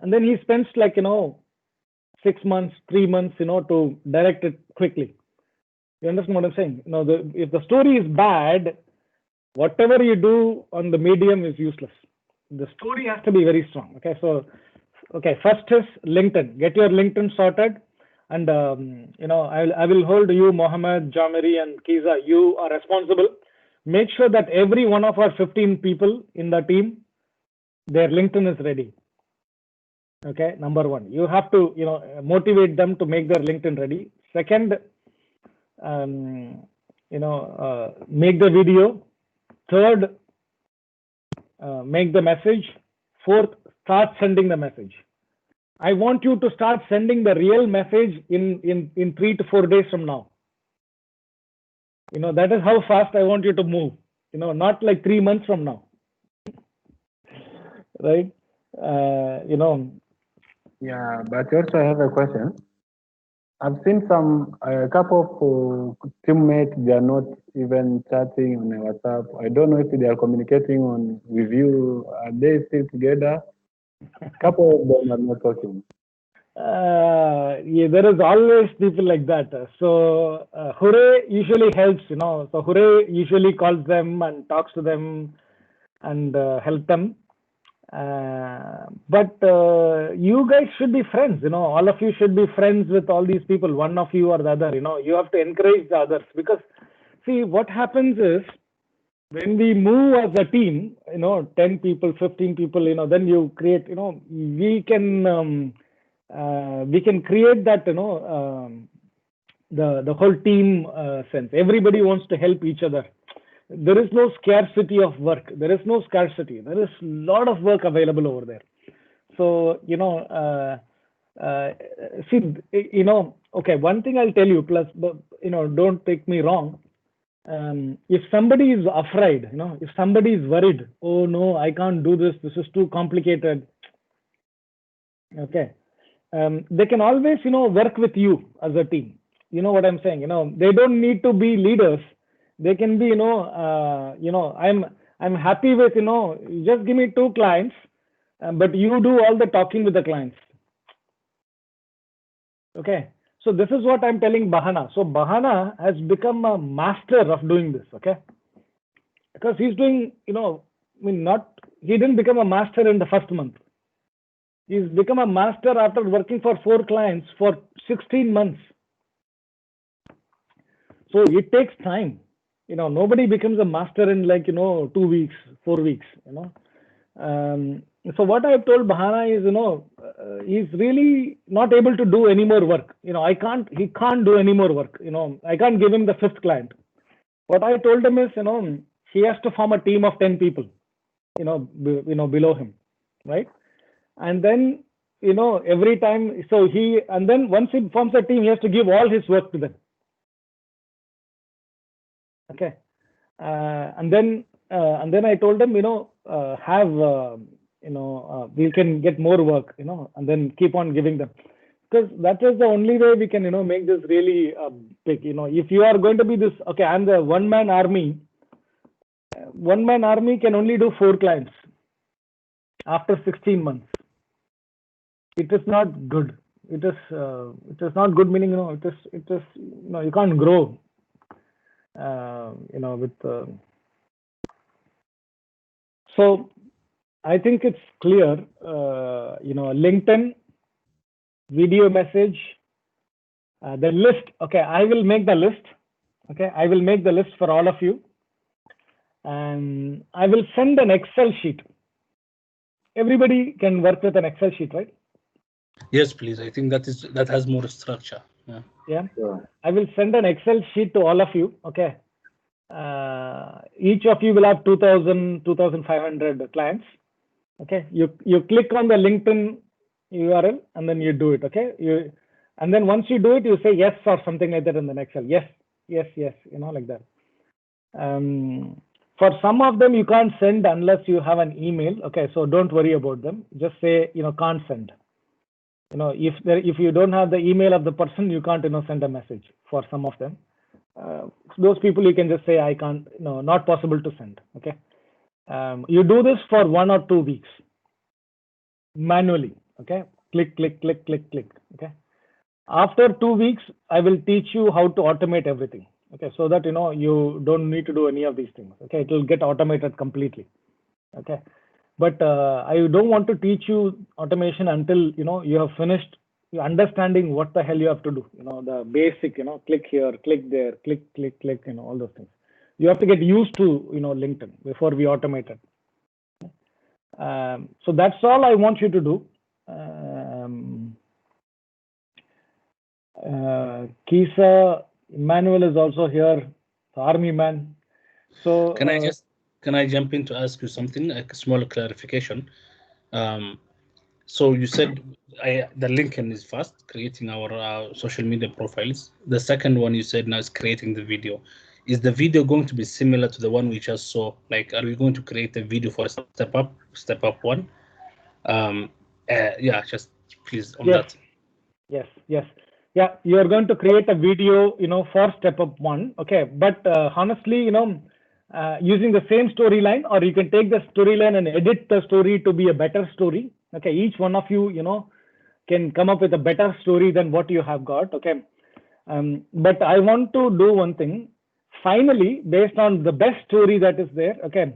and then he spends like 6 months, 3 months to direct it quickly. You understand what I'm saying? If the story is bad, whatever you do on the medium is useless. The story has to be very strong. Okay, so first is LinkedIn. Get your LinkedIn sorted, and I will hold you, Mohammed, Jamiri, and Kiza. You are responsible. Make sure that every one of our 15 people in the team, their LinkedIn is ready. Okay, number one, you have to motivate them to make their LinkedIn ready. Second, make the video. Third, make the message. Fourth, start sending the message. I want you to start sending the real message in 3 to 4 days from now. That is how fast I want you to move. Not like 3 months from now. Right? Yeah, but also I have a question. I've seen a couple of teammates, they are not even chatting on WhatsApp. I don't know if they are communicating with you. Are they still together? A couple of them are not talking. Yeah, there is always people like that. So Hooray usually helps, So Hooray usually calls them and talks to them and help them. But you guys should be friends, all of you should be friends with all these people, one of you or the other, you have to encourage the others, because see what happens is when we move as a team, 10 people, 15 people, then you create, we can create that, the whole team sense. Everybody wants to help each other. There is no scarcity of work. There is no scarcity. There is a lot of work available over there. So, okay, one thing I'll tell you, plus, don't take me wrong. If somebody is afraid, if somebody is worried, oh no, I can't do this, this is too complicated. Okay. They can always, work with you as a team. You know what I'm saying? They don't need to be leaders. They can be, I'm happy with, just give me 2 clients, but you do all the talking with the clients. Okay. So this is what I'm telling Bahana. So Bahana has become a master of doing this. Okay. Because he's doing, he didn't become a master in the first month. He's become a master after working for 4 clients for 16 months. So it takes time. Nobody becomes a master in 2 weeks, 4 weeks, So what I've told Bahana is, he's really not able to do any more work. He can't do any more work. I can't give him the 5th client. What I told him is, he has to form a team of 10 people, below him, right? And then, every time, and then once he forms a team, he has to give all his work to them. Okay. And then and then I told them, we can get more work, and then keep on giving them, because that is the only way we can, make this really big. If you are going to be this, okay, I'm the one-man army. One-man army can only do 4 clients after 16 months. It is not good. It is not good, meaning, it is you can't grow, with. So I think it's clear, LinkedIn, video message, the list. Okay, I will make the list. Okay, I will make the list for all of you, and I will send an Excel sheet. Everybody can work with an Excel sheet, right? Yes, please. I think that has more structure. Yeah. I will send an Excel sheet to all of you. Okay. Each of you will have 2,000, 2,500 clients. Okay. You click on the LinkedIn URL and then you do it. Okay. And then once you do it, you say yes or something like that in the Excel. Yes, yes, yes. Like that. For some of them, you can't send unless you have an email. Okay. So don't worry about them. Just say, can't send. If you don't have the email of the person, you can't, send a message for some of them. Those people, you can just say, I can't, not possible to send. Okay. You do this for 1 or 2 weeks manually. Okay. Click, click, click, click, click. Okay. After 2 weeks, I will teach you how to automate everything. Okay. So that, you don't need to do any of these things. Okay. It will get automated completely. Okay. But I don't want to teach you automation until you have finished understanding what the hell you have to do. The basic, click here, click there, click, click, click, all those things. You have to get used to LinkedIn before we automate it. So that's all I want you to do. Kisa, Emmanuel is also here, the army man. So can I jump in to ask you something, a small clarification? So you said the LinkedIn is first, creating our social media profiles. The second one you said now is creating the video. Is the video going to be similar to the one we just saw? Like, are we going to create a video for Stepup.one? Just please on that. Yes. Yeah, you are going to create a video, for Stepup.one. Okay, but honestly, using the same storyline, or you can take the storyline and edit the story to be a better story. Okay, each one of you, can come up with a better story than what you have got. Okay, but I want to do one thing. Finally, based on the best story that is there, okay,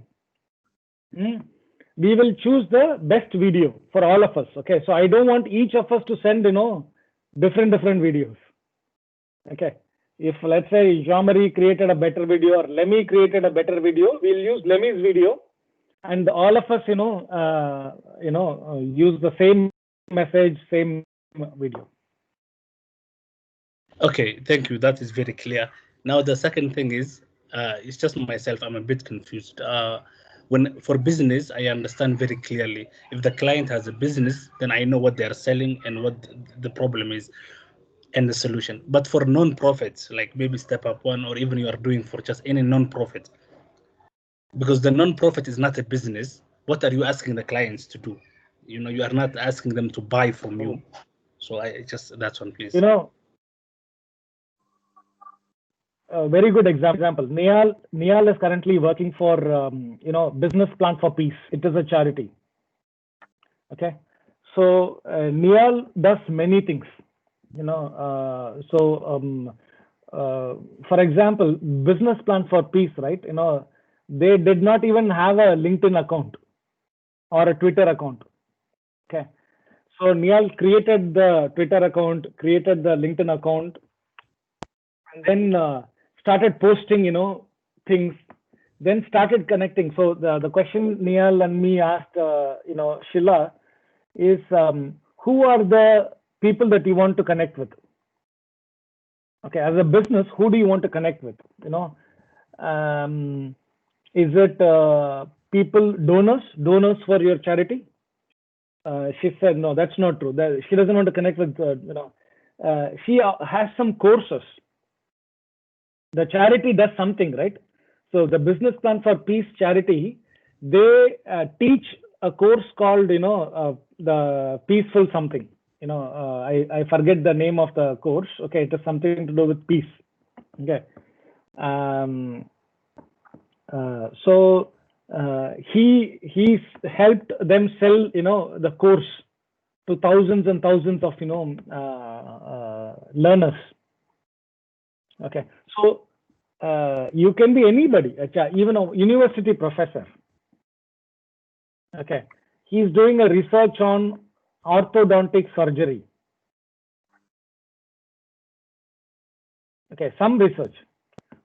we will choose the best video for all of us. Okay, so I don't want each of us to send, different videos. Okay. If let's say Jean-Marie created a better video or Lemmy created a better video, we'll use Lemmy's video, and all of us, use the same message, same video. Okay, thank you. That is very clear. Now the second thing is, it's just myself. I'm a bit confused. When for business, I understand very clearly. If the client has a business, then I know what they are selling and what the problem is and the solution. But for non-profits, like maybe Stepup.one, or even you are doing for just any non-profit, because the non-profit is not a business, what are you asking the clients to do? You are not asking them to buy from you. So that's one, please. A very good example. Niall is currently working for, Business Plan for Peace. It is a charity. Okay. So Niall does many things. For example, Business Plan for Peace, right? They did not even have a LinkedIn account or a Twitter account. Okay. So Niall created the Twitter account, created the LinkedIn account, and then started posting, things, then started connecting. So the question Niall and me asked, Sheila, is who are the people that you want to connect with? Okay, as a business, who do you want to connect with? Is it people, donors for your charity? She said, no, that's not true. She doesn't want to connect with, she has some courses. The charity does something, right? So the Business Plan for Peace charity, they teach a course called, the Peaceful something. I forget the name of the course. Okay, it is something to do with peace. Okay. So he's helped them sell, the course to thousands and thousands of, learners. Okay. So you can be anybody, even a university professor. Okay. He's doing a research on orthodontic surgery. Okay, some research.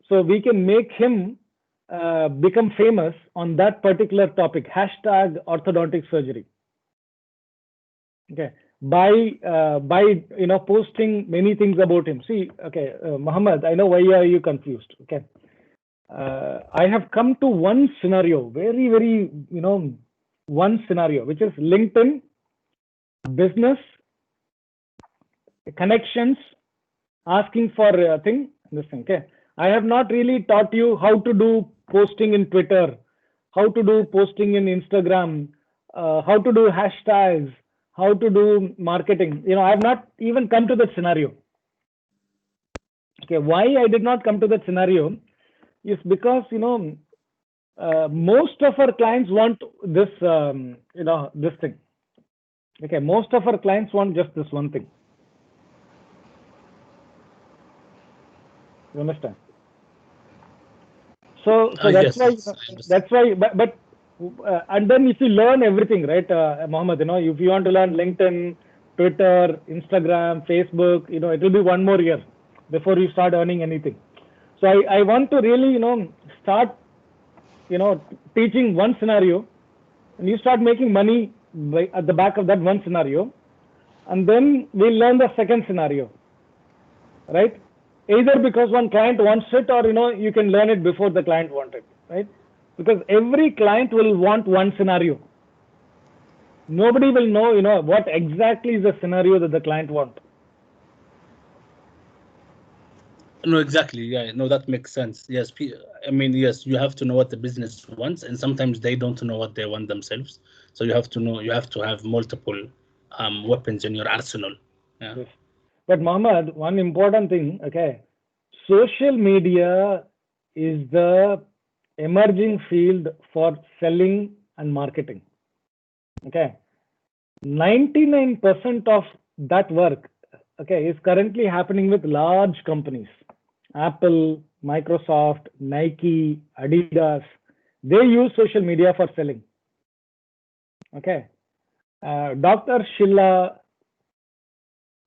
So we can make him become famous on that particular topic, hashtag orthodontic surgery. Okay, by posting many things about him. See, okay, Muhammad, I know why are you confused. Okay, I have come to one scenario, very, very, one scenario, which is LinkedIn, business, connections, asking for a thing, this thing. Okay, I have not really taught you how to do posting in Twitter, how to do posting in Instagram, how to do hashtags, how to do marketing. I have not even come to that scenario. Okay, why I did not come to that scenario is because most of our clients want this this thing. Okay, most of our clients want just this one thing. You understand? So that's yes, why. But and then if you learn everything, right, Mohammed, if you want to learn LinkedIn, Twitter, Instagram, Facebook, it will be one more year before you start earning anything. So I want to really, start, teaching one scenario, and you start making money at the back of that one scenario, and then we'll learn the second scenario, right? Either because one client wants it, or you can learn it before the client wants it, right? Because every client will want one scenario. Nobody will know, what exactly is the scenario that the client wants. No, exactly. Yeah, no, that makes sense. Yes, I mean, yes, you have to know what the business wants, and sometimes they don't know what they want themselves. So you have to know. You have to have multiple weapons in your arsenal. Yeah. Yes. But Mohammed, one important thing, okay, social media is the emerging field for selling and marketing. Okay, 99% of that work, okay, is currently happening with large companies. Apple, Microsoft, Nike, Adidas, they use social media for selling. Okay, Dr. Shilla,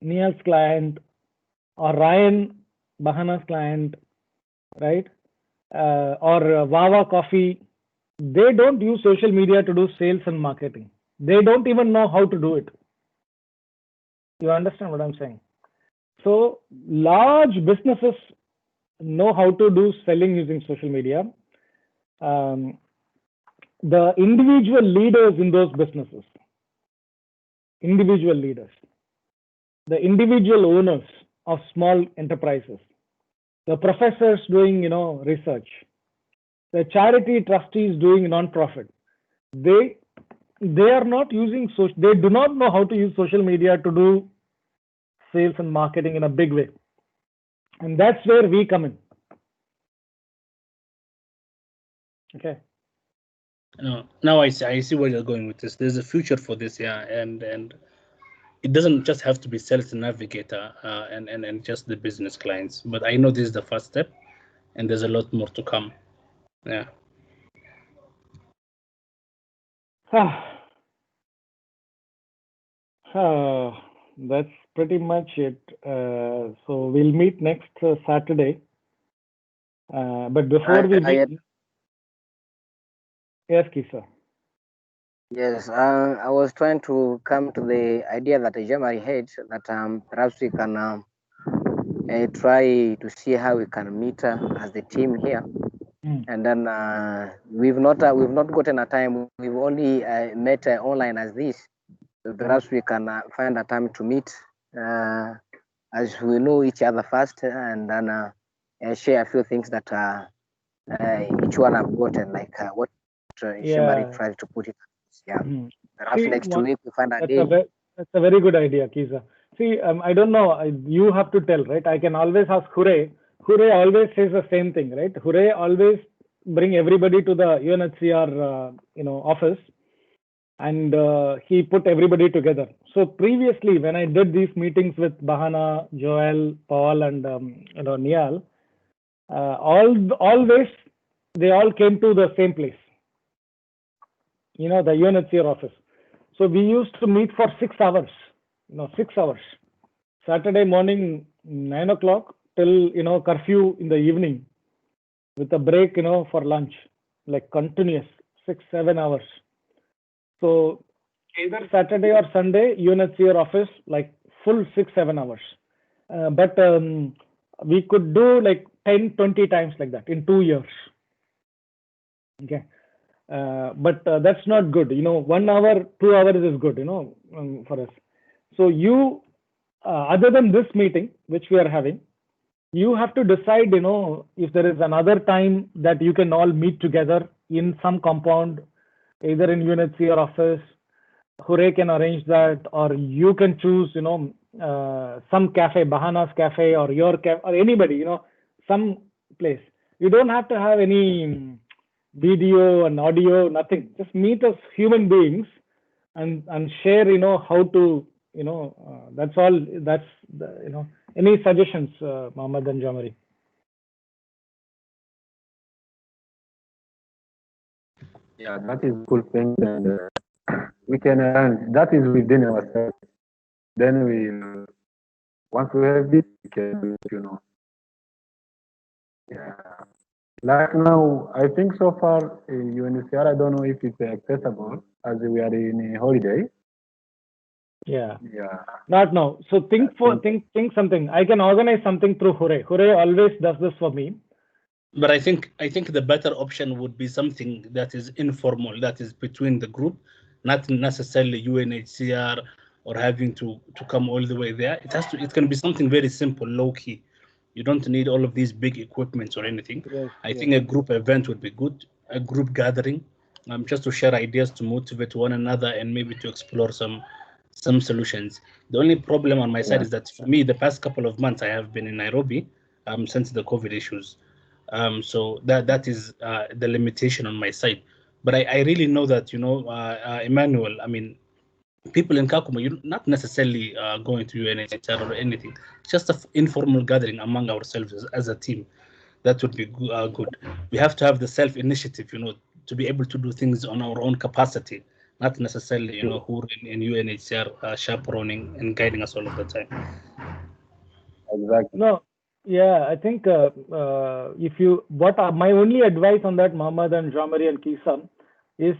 Neil's client, or Ryan Bahana's client, right? Or Wawa Coffee, they don't use social media to do sales and marketing. They don't even know how to do it. You understand what I'm saying? So large businesses know how to do selling using social media. The individual leaders in those businesses, individual leaders, the individual owners of small enterprises, the professors doing, research, the charity trustees doing non-profit, they are not using they do not know how to use social media to do sales and marketing in a big way. And that's where we come in. Okay. Now I see where you're going with this. There's a future for this, yeah, and it doesn't just have to be sales navigator and just the business clients. But I know this is the first step, and there's a lot more to come. Yeah. That's pretty much it. So we'll meet next Saturday. But before we meet, yes, Kisa. Yes, I was trying to come to the idea that Jamari had, that perhaps we can try to see how we can meet as the team here. And then we've not gotten a time. We've only met online as this. So perhaps we can find a time to meet as we know each other first, and then share a few things that each one have gotten, like what Shemari Yeah. tried to put it. Yeah. Hmm. Perhaps See, next one, week we find a that's day. that's a very good idea, Kiza. See, I don't know. You have to tell, right? I can always ask Hure. Hure always says the same thing, right? Hure always bring everybody to the UNHCR, office, and he put everybody together. So previously, when I did these meetings with Bahana, Joel, Paul, and Nial, always they all came to the same place, the UNHCR office. So we used to meet for 6 hours, 6 hours. Saturday morning, 9 o'clock till curfew in the evening, with a break, for lunch, like continuous 6-7 hours. So either Saturday or Sunday, UNHCR office, like full 6-7 hours. But we could do like 10-20 times like that in 2 years. Okay. But that's not good. 1 hour, 2 hours is good, for us. So you, other than this meeting, which we are having, you have to decide, if there is another time that you can all meet together in some compound, either in UNHCR office. Hure can arrange that, or you can choose, some cafe, Bahana's cafe, or your cafe, or anybody, some place. You don't have to have any video and audio, nothing. Just meet as human beings and share, how to, that's all. That's the, any suggestions, Mohammed and Jamari? Yeah, that is cool thing, and we can learn. That is within ourselves. Then we, once we have it, we can do it. Yeah. Like now, I think so far, UNHCR, I don't know if it's accessible as we are in a holiday. Yeah. Yeah. Not now. So think something. I can organize something through Hure. Hure always does this for me. But I think the better option would be something that is informal, that is between the group, not necessarily UNHCR or having to come all the way there. It can be something very simple, low key. You don't need all of these big equipments or anything. Yes, I think a group event would be good, a group gathering, just to share ideas, to motivate one another, and maybe to explore some solutions. The only problem on my side is that for me, the past couple of months I have been in Nairobi, since the COVID issues. So that is the limitation on my side. But I really know that, Emmanuel, I mean, people in Kakuma, you're not necessarily going to UNHCR or anything. It's just an informal gathering among ourselves as a team. That would be good. We have to have the self-initiative, to be able to do things on our own capacity, not necessarily, who in UNHCR chaperoning and guiding us all of the time. Exactly. No, yeah, I think my only advice on that, Mohammed and Jamari and Kisam, is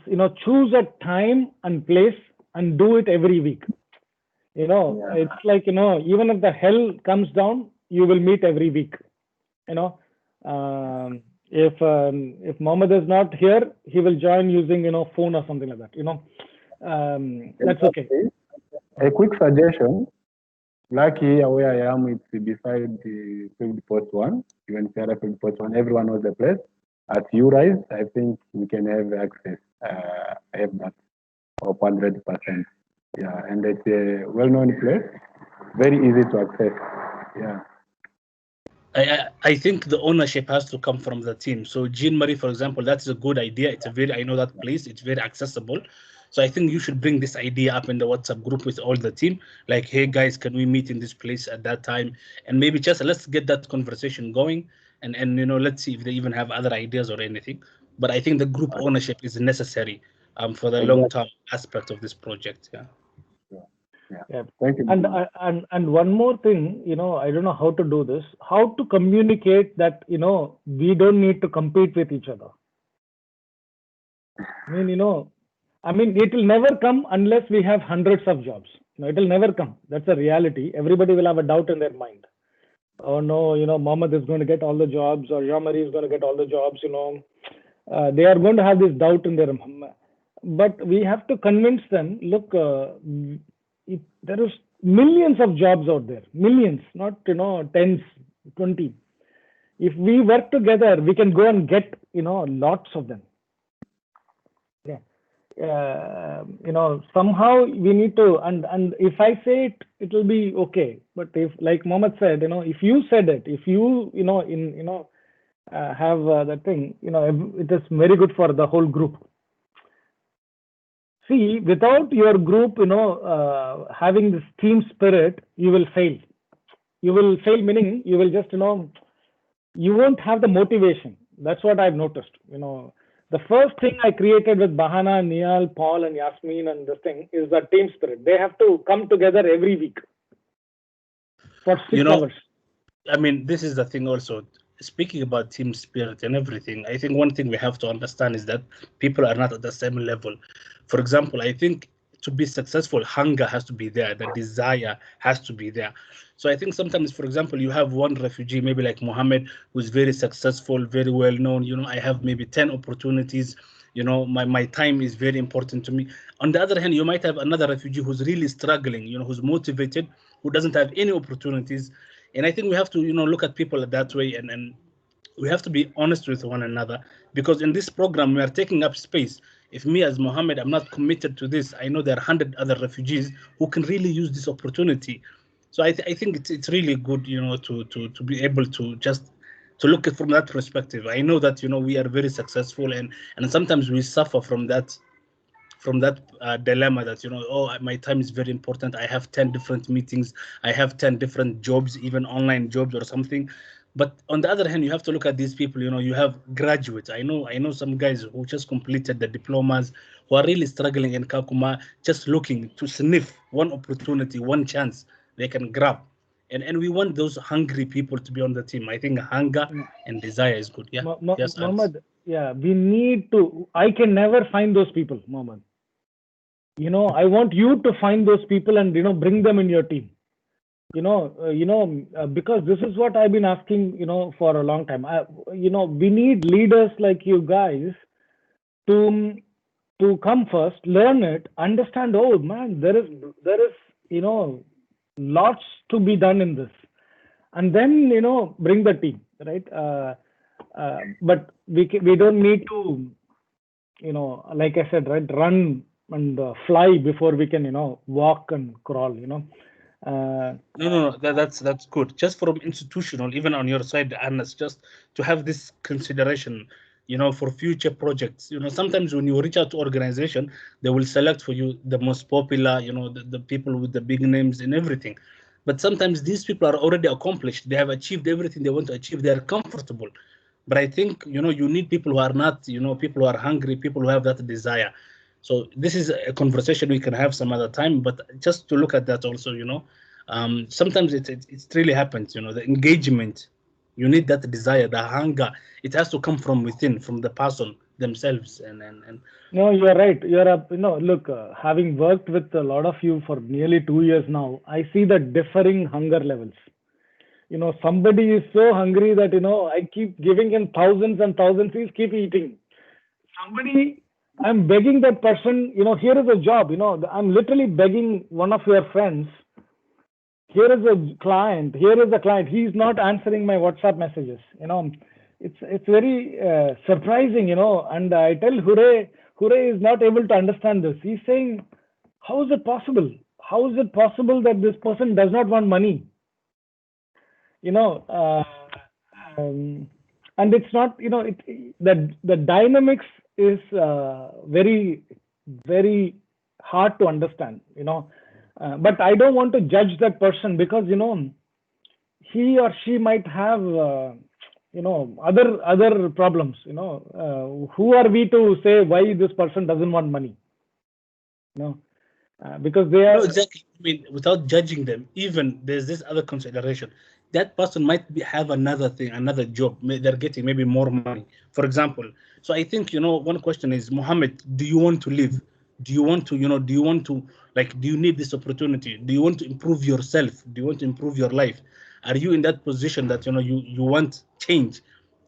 choose a time and place and do it every week. It's like even if the hell comes down, you will meet every week. If Mohammed is not here, he will join using phone or something like that. That's okay. A quick suggestion. Like here where I am, it's beside the Practise.one. UNHCR Practise.one. Everyone knows the place. At URISE, I think we can have access. I have that of 100%. Yeah, and it's a well-known place. Very easy to access. Yeah. I think the ownership has to come from the team. So Jean Marie, for example, that's a good idea. I know that place. It's very accessible. So I think you should bring this idea up in the WhatsApp group with all the team. Like, hey guys, can we meet in this place at that time? And maybe just let's get that conversation going. And let's see if they even have other ideas or anything. But I think the group ownership is necessary for the long-term aspect of this project. Yeah. Yeah. Thank you. And one more thing, I don't know how to do this. How to communicate that we don't need to compete with each other. I mean, it will never come unless we have hundreds of jobs. It will never come. That's a reality. Everybody will have a doubt in their mind. Oh no, Mohammed is going to get all the jobs, or Jean-Marie is going to get all the jobs. They are going to have this doubt in their mind. But we have to convince them. Look, there is millions of jobs out there. Millions, not tens, 20. If we work together, we can go and get, lots of them. Yeah. Somehow we need to, and if I say it, it will be okay. But if, like Mohammed said, if you said it, if you, have that thing, it is very good for the whole group. See, without your group, having this team spirit, you will fail. You will fail, meaning you will just, you won't have the motivation. That's what I've noticed. The first thing I created with Bahana, Nial, Paul, and Yasmin and this thing is the team spirit. They have to come together every week for 6 hours. I mean, this is the thing also. Speaking about team spirit and everything, I think one thing we have to understand is that people are not at the same level. For example, I think to be successful, hunger has to be there. The desire has to be there. So I think sometimes, for example, you have one refugee, maybe like Mohammed, who's very successful, very well known. I have maybe 10 opportunities. My time is very important to me. On the other hand, you might have another refugee who's really struggling, who's motivated, who doesn't have any opportunities. And I think we have to, look at people that way, and we have to be honest with one another, because in this program we are taking up space. If me as Mohammed, I'm not committed to this, I know there are 100 other refugees who can really use this opportunity. So I think it's really good, to be able to just to look at it from that perspective. I know that we are very successful, and sometimes we suffer from that dilemma that my time is very important. I have 10 different meetings, I have 10 different jobs, even online jobs or something. But on the other hand, you have to look at these people. You have graduates. I know some guys who just completed the diplomas, who are really struggling in Kakuma, just looking to sniff one opportunity, one chance they can grab. And we want those hungry people to be on the team. I think hunger and desire is good. Yeah. Yes, Mohammed, yeah, we need to, I can never find those people, Mohammed. I want you to find those people and, bring them in your team. Because this is what I've been asking, for a long time. We need leaders like you guys to come first, learn it, understand. Oh man, there is lots to be done in this, and then bring the team, right? But we don't need to, like I said, right, run and fly before we can walk and crawl. No, that's good. Just from institutional, even on your side, Anas, just to have this consideration, for future projects. Sometimes when you reach out to organization, they will select for you the most popular, the people with the big names and everything. But sometimes these people are already accomplished. They have achieved everything they want to achieve. They are comfortable. But I think, you need people who are not, people who are hungry, people who have that desire. So this is a conversation we can have some other time, but just to look at that also, sometimes it really happens, the engagement, you need that desire, the hunger, it has to come from within, from the person themselves. And No, you're right. Look, having worked with a lot of you for nearly 2 years now, I see the differing hunger levels. Somebody is so hungry that, I keep giving him thousands and thousands, he's keep eating. Somebody, I'm begging that person, here is a job, I'm literally begging one of your friends, here is a client, he's not answering my WhatsApp messages. It's very surprising, and I tell Hure is not able to understand this. He's saying, how is it possible? How is it possible that this person does not want money? And it's not, the dynamics is very, very hard to understand, but I don't want to judge that person, because, he or she might have, other problems, who are we to say why this person doesn't want money? Because they are. No, exactly. I mean, without judging them, even there's this other consideration. That person might have another thing, another job. They're getting maybe more money, for example. So I think, one question is, Mohammed, do you want to live? Do you want to, do you need this opportunity? Do you want to improve yourself? Do you want to improve your life? Are you in that position that, you want change?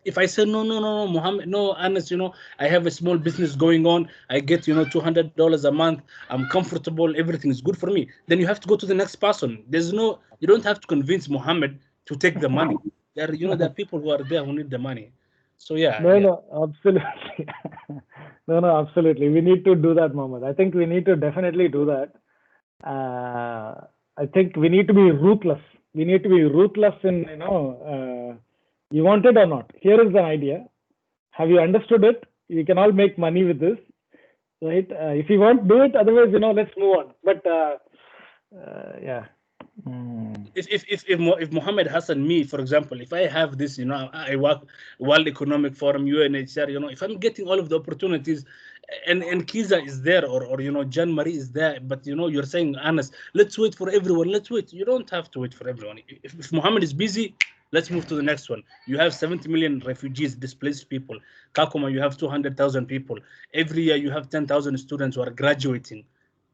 If I say, no, Mohammed, no, Anas, I have a small business going on. I get, $200 a month. I'm comfortable. Everything is good for me. Then you have to go to the next person. You don't have to convince Mohammed to take the money. There, there are people who are there who need the money. So yeah, No, absolutely. No, absolutely. We need to do that, Mohammed. I think we need to definitely do that. I think we need to be ruthless. We need to be ruthless in, you want it or not. Here is an idea. Have you understood it? You can all make money with this, right? If you want, do it. Otherwise, let's move on. But yeah. If Mohammed Hassan, me, for example, if I have this, I work World Economic Forum, UNHCR, if I'm getting all of the opportunities, and Kiza is there, or Jean Marie is there, but you're saying, Anas, let's wait for everyone. Let's wait. You don't have to wait for everyone. If Mohammed is busy, let's move to the next one. You have 70 million refugees, displaced people. Kakuma, you have 200,000 people. Every year you have 10,000 students who are graduating.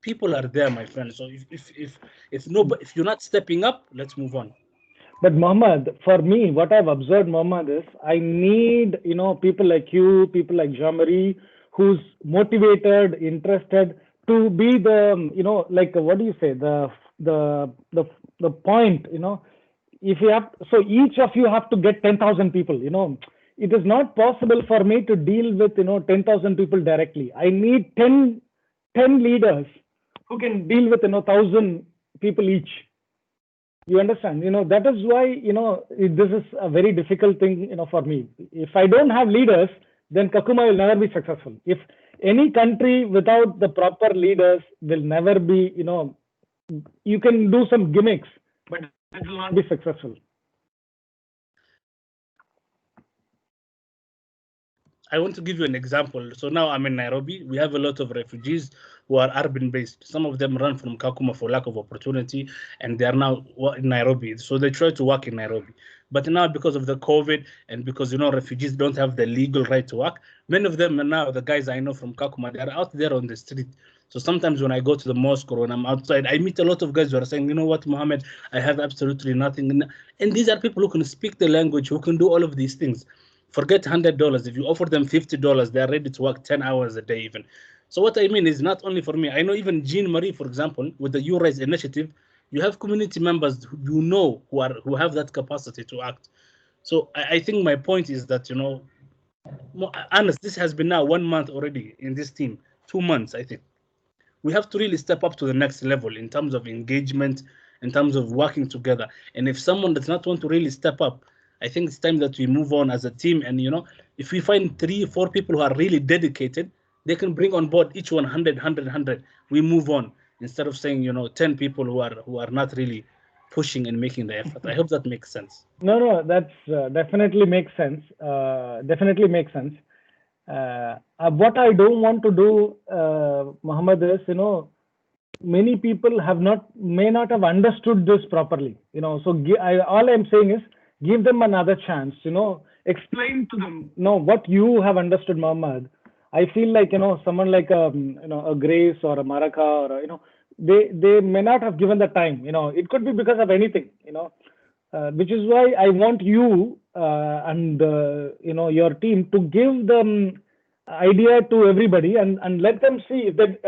People are there, my friend. So if you're not stepping up, let's move on. But Mohammed, for me, what I've observed, Mohammed, is I need people like you, people like Jean-Marie, who's motivated, interested to be the like what do you say, the point, if you have, so each of you have to get 10,000 people. It is not possible for me to deal with 10,000 people directly. I need 10 leaders who can deal with 1,000 people each. You understand? That is why this is a very difficult thing for me. If I don't have leaders, then Kakuma will never be successful. If any country without the proper leaders will never be, you can do some gimmicks, but it will not be successful. I want to give you an example. So now I'm in Nairobi. We have a lot of refugees who are urban based. Some of them run from Kakuma for lack of opportunity, and they are now in Nairobi. So they try to work in Nairobi. But now, because of the COVID and because refugees don't have the legal right to work, many of them are now, the guys I know from Kakuma, they are out there on the street. So sometimes when I go to the mosque or when I'm outside, I meet a lot of guys who are saying, you know what, Mohammed, I have absolutely nothing. And these are people who can speak the language, who can do all of these things. Forget $100. If you offer them $50, they are ready to work 10 hours a day even. So what I mean is not only for me. I know even Jean Marie, for example, with the URISE initiative, you have community members who have that capacity to act. So I think my point is that, honest, this has been now 1 month already in this team, 2 months, I think. We have to really step up to the next level in terms of engagement, in terms of working together. And if someone does not want to really step up, I think it's time that we move on as a team. And, if we find 3 or 4 people who are really dedicated, they can bring on board each one 100. We move on instead of saying, 10 people who are not really pushing and making the effort. I hope that makes sense. No, that's definitely makes sense. Definitely makes sense. What I don't want to do, Muhammad, is many people may not have understood this properly. So all I'm saying is give them another chance. Explain to them. What you have understood, Muhammad. I feel like someone like a Grace or a Maraka or they may not have given the time. It could be because of anything. Which is why I want you and your team to give them idea to everybody and let them see if they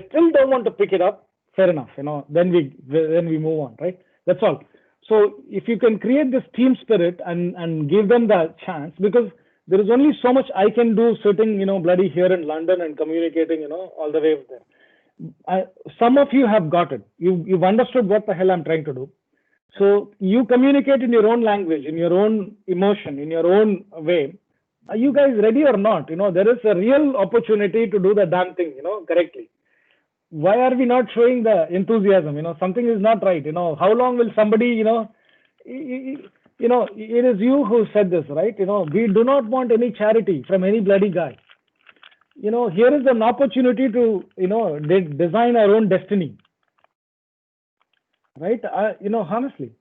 still don't want to pick it up. Fair enough. Then we move on, right? That's all. So if you can create this team spirit and give them the chance, because there is only so much I can do sitting, bloody here in London and communicating, all the way there. Some of you have got it. You've understood what the hell I'm trying to do. So you communicate in your own language, in your own emotion, in your own way. Are you guys ready or not? There is a real opportunity to do the damn thing, correctly. Why are we not showing the enthusiasm? Something is not right. How long will somebody, it is you who said this, right? We do not want any charity from any bloody guy. Here is an opportunity to, design our own destiny. Right? Honestly.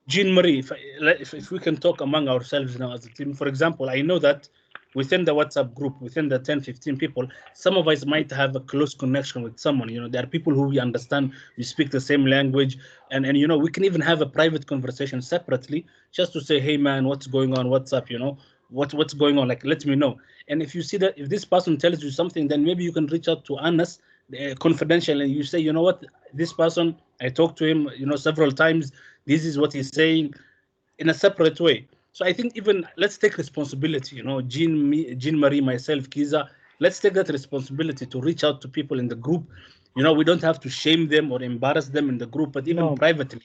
Jean Marie, if we can talk among ourselves now as a team, for example, I know that within the WhatsApp group, within the 10, 15 people, some of us might have a close connection with someone. there are people who we understand, we speak the same language, and we can even have a private conversation separately just to say, hey man, what's going on? What's up? What's going on? Like, let me know. And if you see that, if this person tells you something, then maybe you can reach out to Anas confidential and you say, what, this person, I talked to him, several times. This is what he's saying, in a separate way. So I think even let's take responsibility, Jean Marie, myself, Kiza, let's take that responsibility to reach out to people in the group. We don't have to shame them or embarrass them in the group, but even No. privately,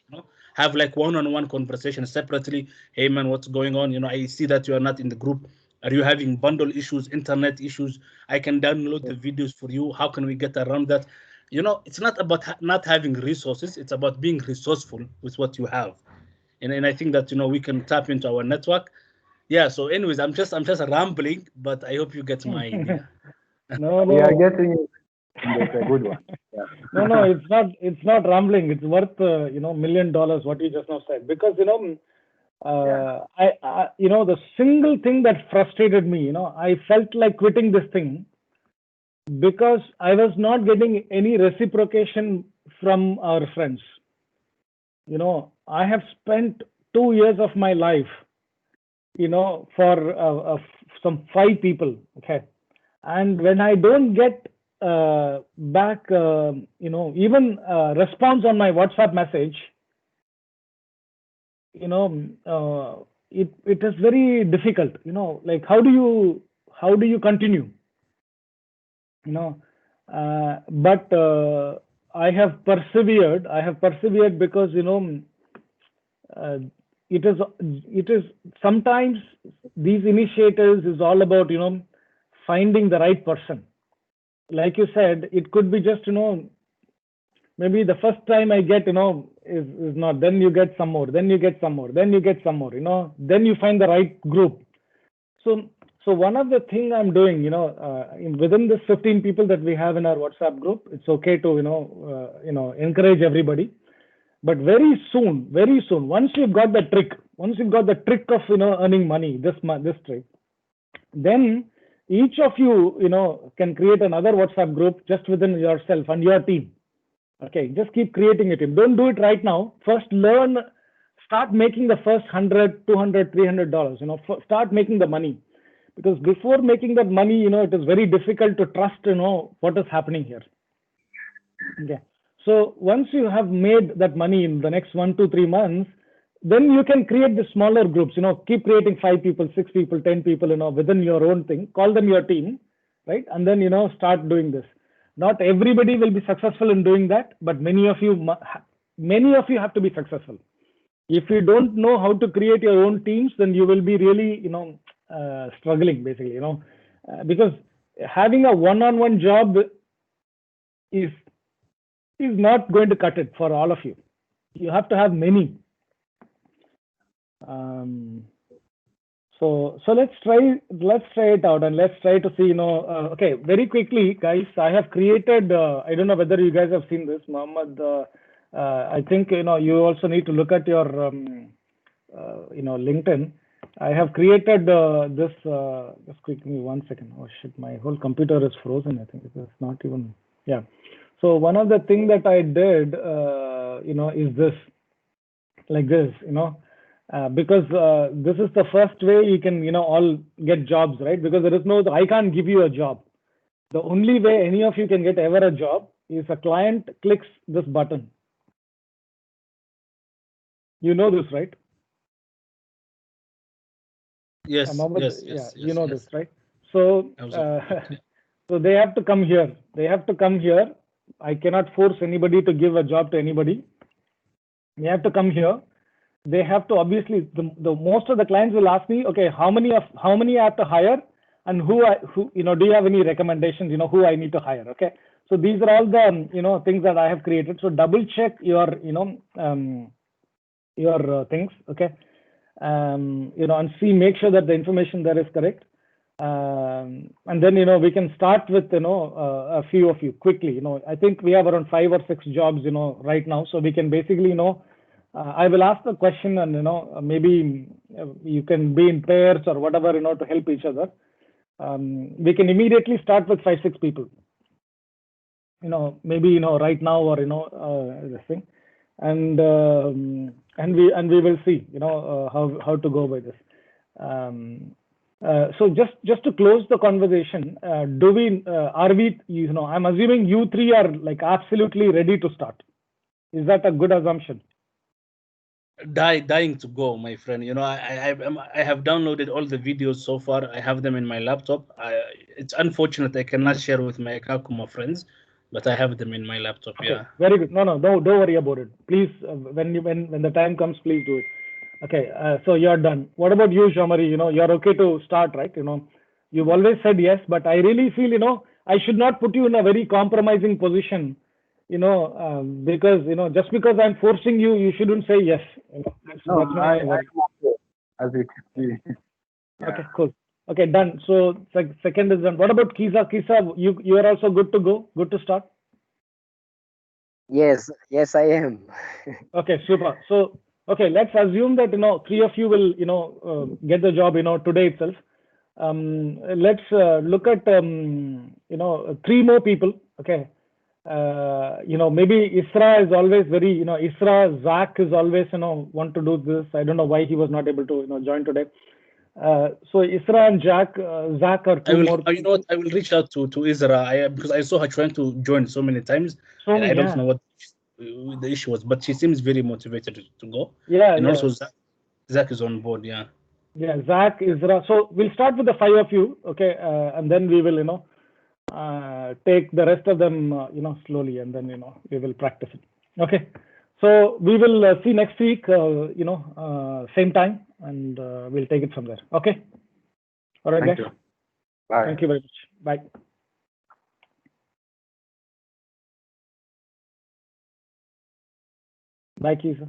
have like one-on-one conversation separately. Hey man, what's going on? I see that you are not in the group. Are you having bundle issues, internet issues? I can download the videos for you. How can we get around that? It's not about not having resources. It's about being resourceful with what you have. And I think that we can tap into our network. Yeah. So, anyways, I'm just rambling, but I hope you get my idea. No, We are no. getting it. And it's a good one. Yeah. No, it's not rambling. It's worth $1 million what you just now said, because I the single thing that frustrated me, I felt like quitting this thing because I was not getting any reciprocation from our friends. I have spent 2 years of my life, for some 5 people, okay, and when I don't get back, even response on my WhatsApp message, it is very difficult. Like how do you continue? But I have persevered. Because it is sometimes these initiatives is all about finding the right person. Like you said, it could be just maybe the first time I get is not, then you get some more, then you get some more, then you get some more, then you find the right group. So one of the thing I'm doing, within the 15 people that we have in our WhatsApp group, it's okay to encourage everybody. But very soon, once you've got the trick of earning money, this trick, then each of you can create another WhatsApp group just within yourself and your team. Okay, just keep creating it. Don't do it right now. First learn, start making the first $100, $200, $300. Start making the money, because before making that money, it is very difficult to trust what is happening here. Okay. So once you have made that money in the next 1 to 3 months, then you can create the smaller groups. Keep creating 5 people, 6 people, 10 people. Within your own thing. Call them your team, right? And then start doing this. Not everybody will be successful in doing that, but many of you have to be successful. If you don't know how to create your own teams, then you will be really struggling, basically. Because having a one-on-one job is not going to cut it for all of you. You have to have many. So let's try it out, and let's try to see. Okay, very quickly, guys. I have created. I don't know whether you guys have seen this, Mohammed. I think you also need to look at your LinkedIn. I have created this. Just quickly, 1 second. Oh shit, my whole computer is frozen. I think it's not even. Yeah. So one of the things that I did, is this, like this, because this is the first way you can, all get jobs, right? Because there is I can't give you a job. The only way any of you can get ever a job is a client clicks this button. You know this, right? Yes. You know this, right? So, so they have to come here. I cannot force anybody to give a job to anybody. They have to come here. They have to, obviously, the most of the clients will ask me, okay, how many I have to hire, and who do you have any recommendations, who I need to hire? Okay. So these are all the, things that I have created. So double check your, things. Okay. And make sure that the information there is correct. And then, we can start with, a few of you quickly. I think we have around 5 or 6 jobs, right now. So we can basically, I will ask the question, and, maybe you can be in pairs or whatever, to help each other. We can immediately start with 5, 6 people. Maybe, right now, or, this thing. And we will see, how to go by this. So just to close the conversation, are we, I'm assuming you 3 are like absolutely ready to start. Is that a good assumption? dying to go, my friend. You know, I have downloaded all the videos so far. I have them in my laptop. It's unfortunate I cannot share with my Kakuma friends, but I have them in my laptop. Okay, Yeah. very good. No, don't worry about it. Please, when the time comes, please do it. Okay, so you're done. What about you, Shamari? You know, you're okay to start, right? You know, you've always said yes, but I really feel, you know, I should not put you in a very compromising position, you know, because, you know, just because I'm forcing you, you shouldn't say yes. You know, that's my worry. As you can see. Yeah. Okay, cool. Okay, done. So second is done. What about Kisa? Kisa, you are also good to go? Good to start? Yes, I am. Okay, super. So, okay, let's assume that, you know, three of you will, you know, get the job, you know, today itself. Let's look at, you know, three more people. Okay. You know, maybe Isra is always very, you know, Isra, Zach is always, you know, want to do this. I don't know why he was not able to, you know, join today. So Isra and Zach are two more. You know what? I will reach out to Isra because I saw her trying to join so many times, and I don't know what the issue was, but she seems very motivated to go. Yeah, and yeah. also Zach is on board. Yeah. Yeah, Zach, Isra. So we'll start with the five of you, okay, and then we will, you know, take the rest of them, you know, slowly, and then, you know, we will practice it. Okay. So we will see next week, you know, same time, and we'll take it from there. Okay. All right, Thank guys. you. Bye. Thank you very much. Bye. Bye, Kisa.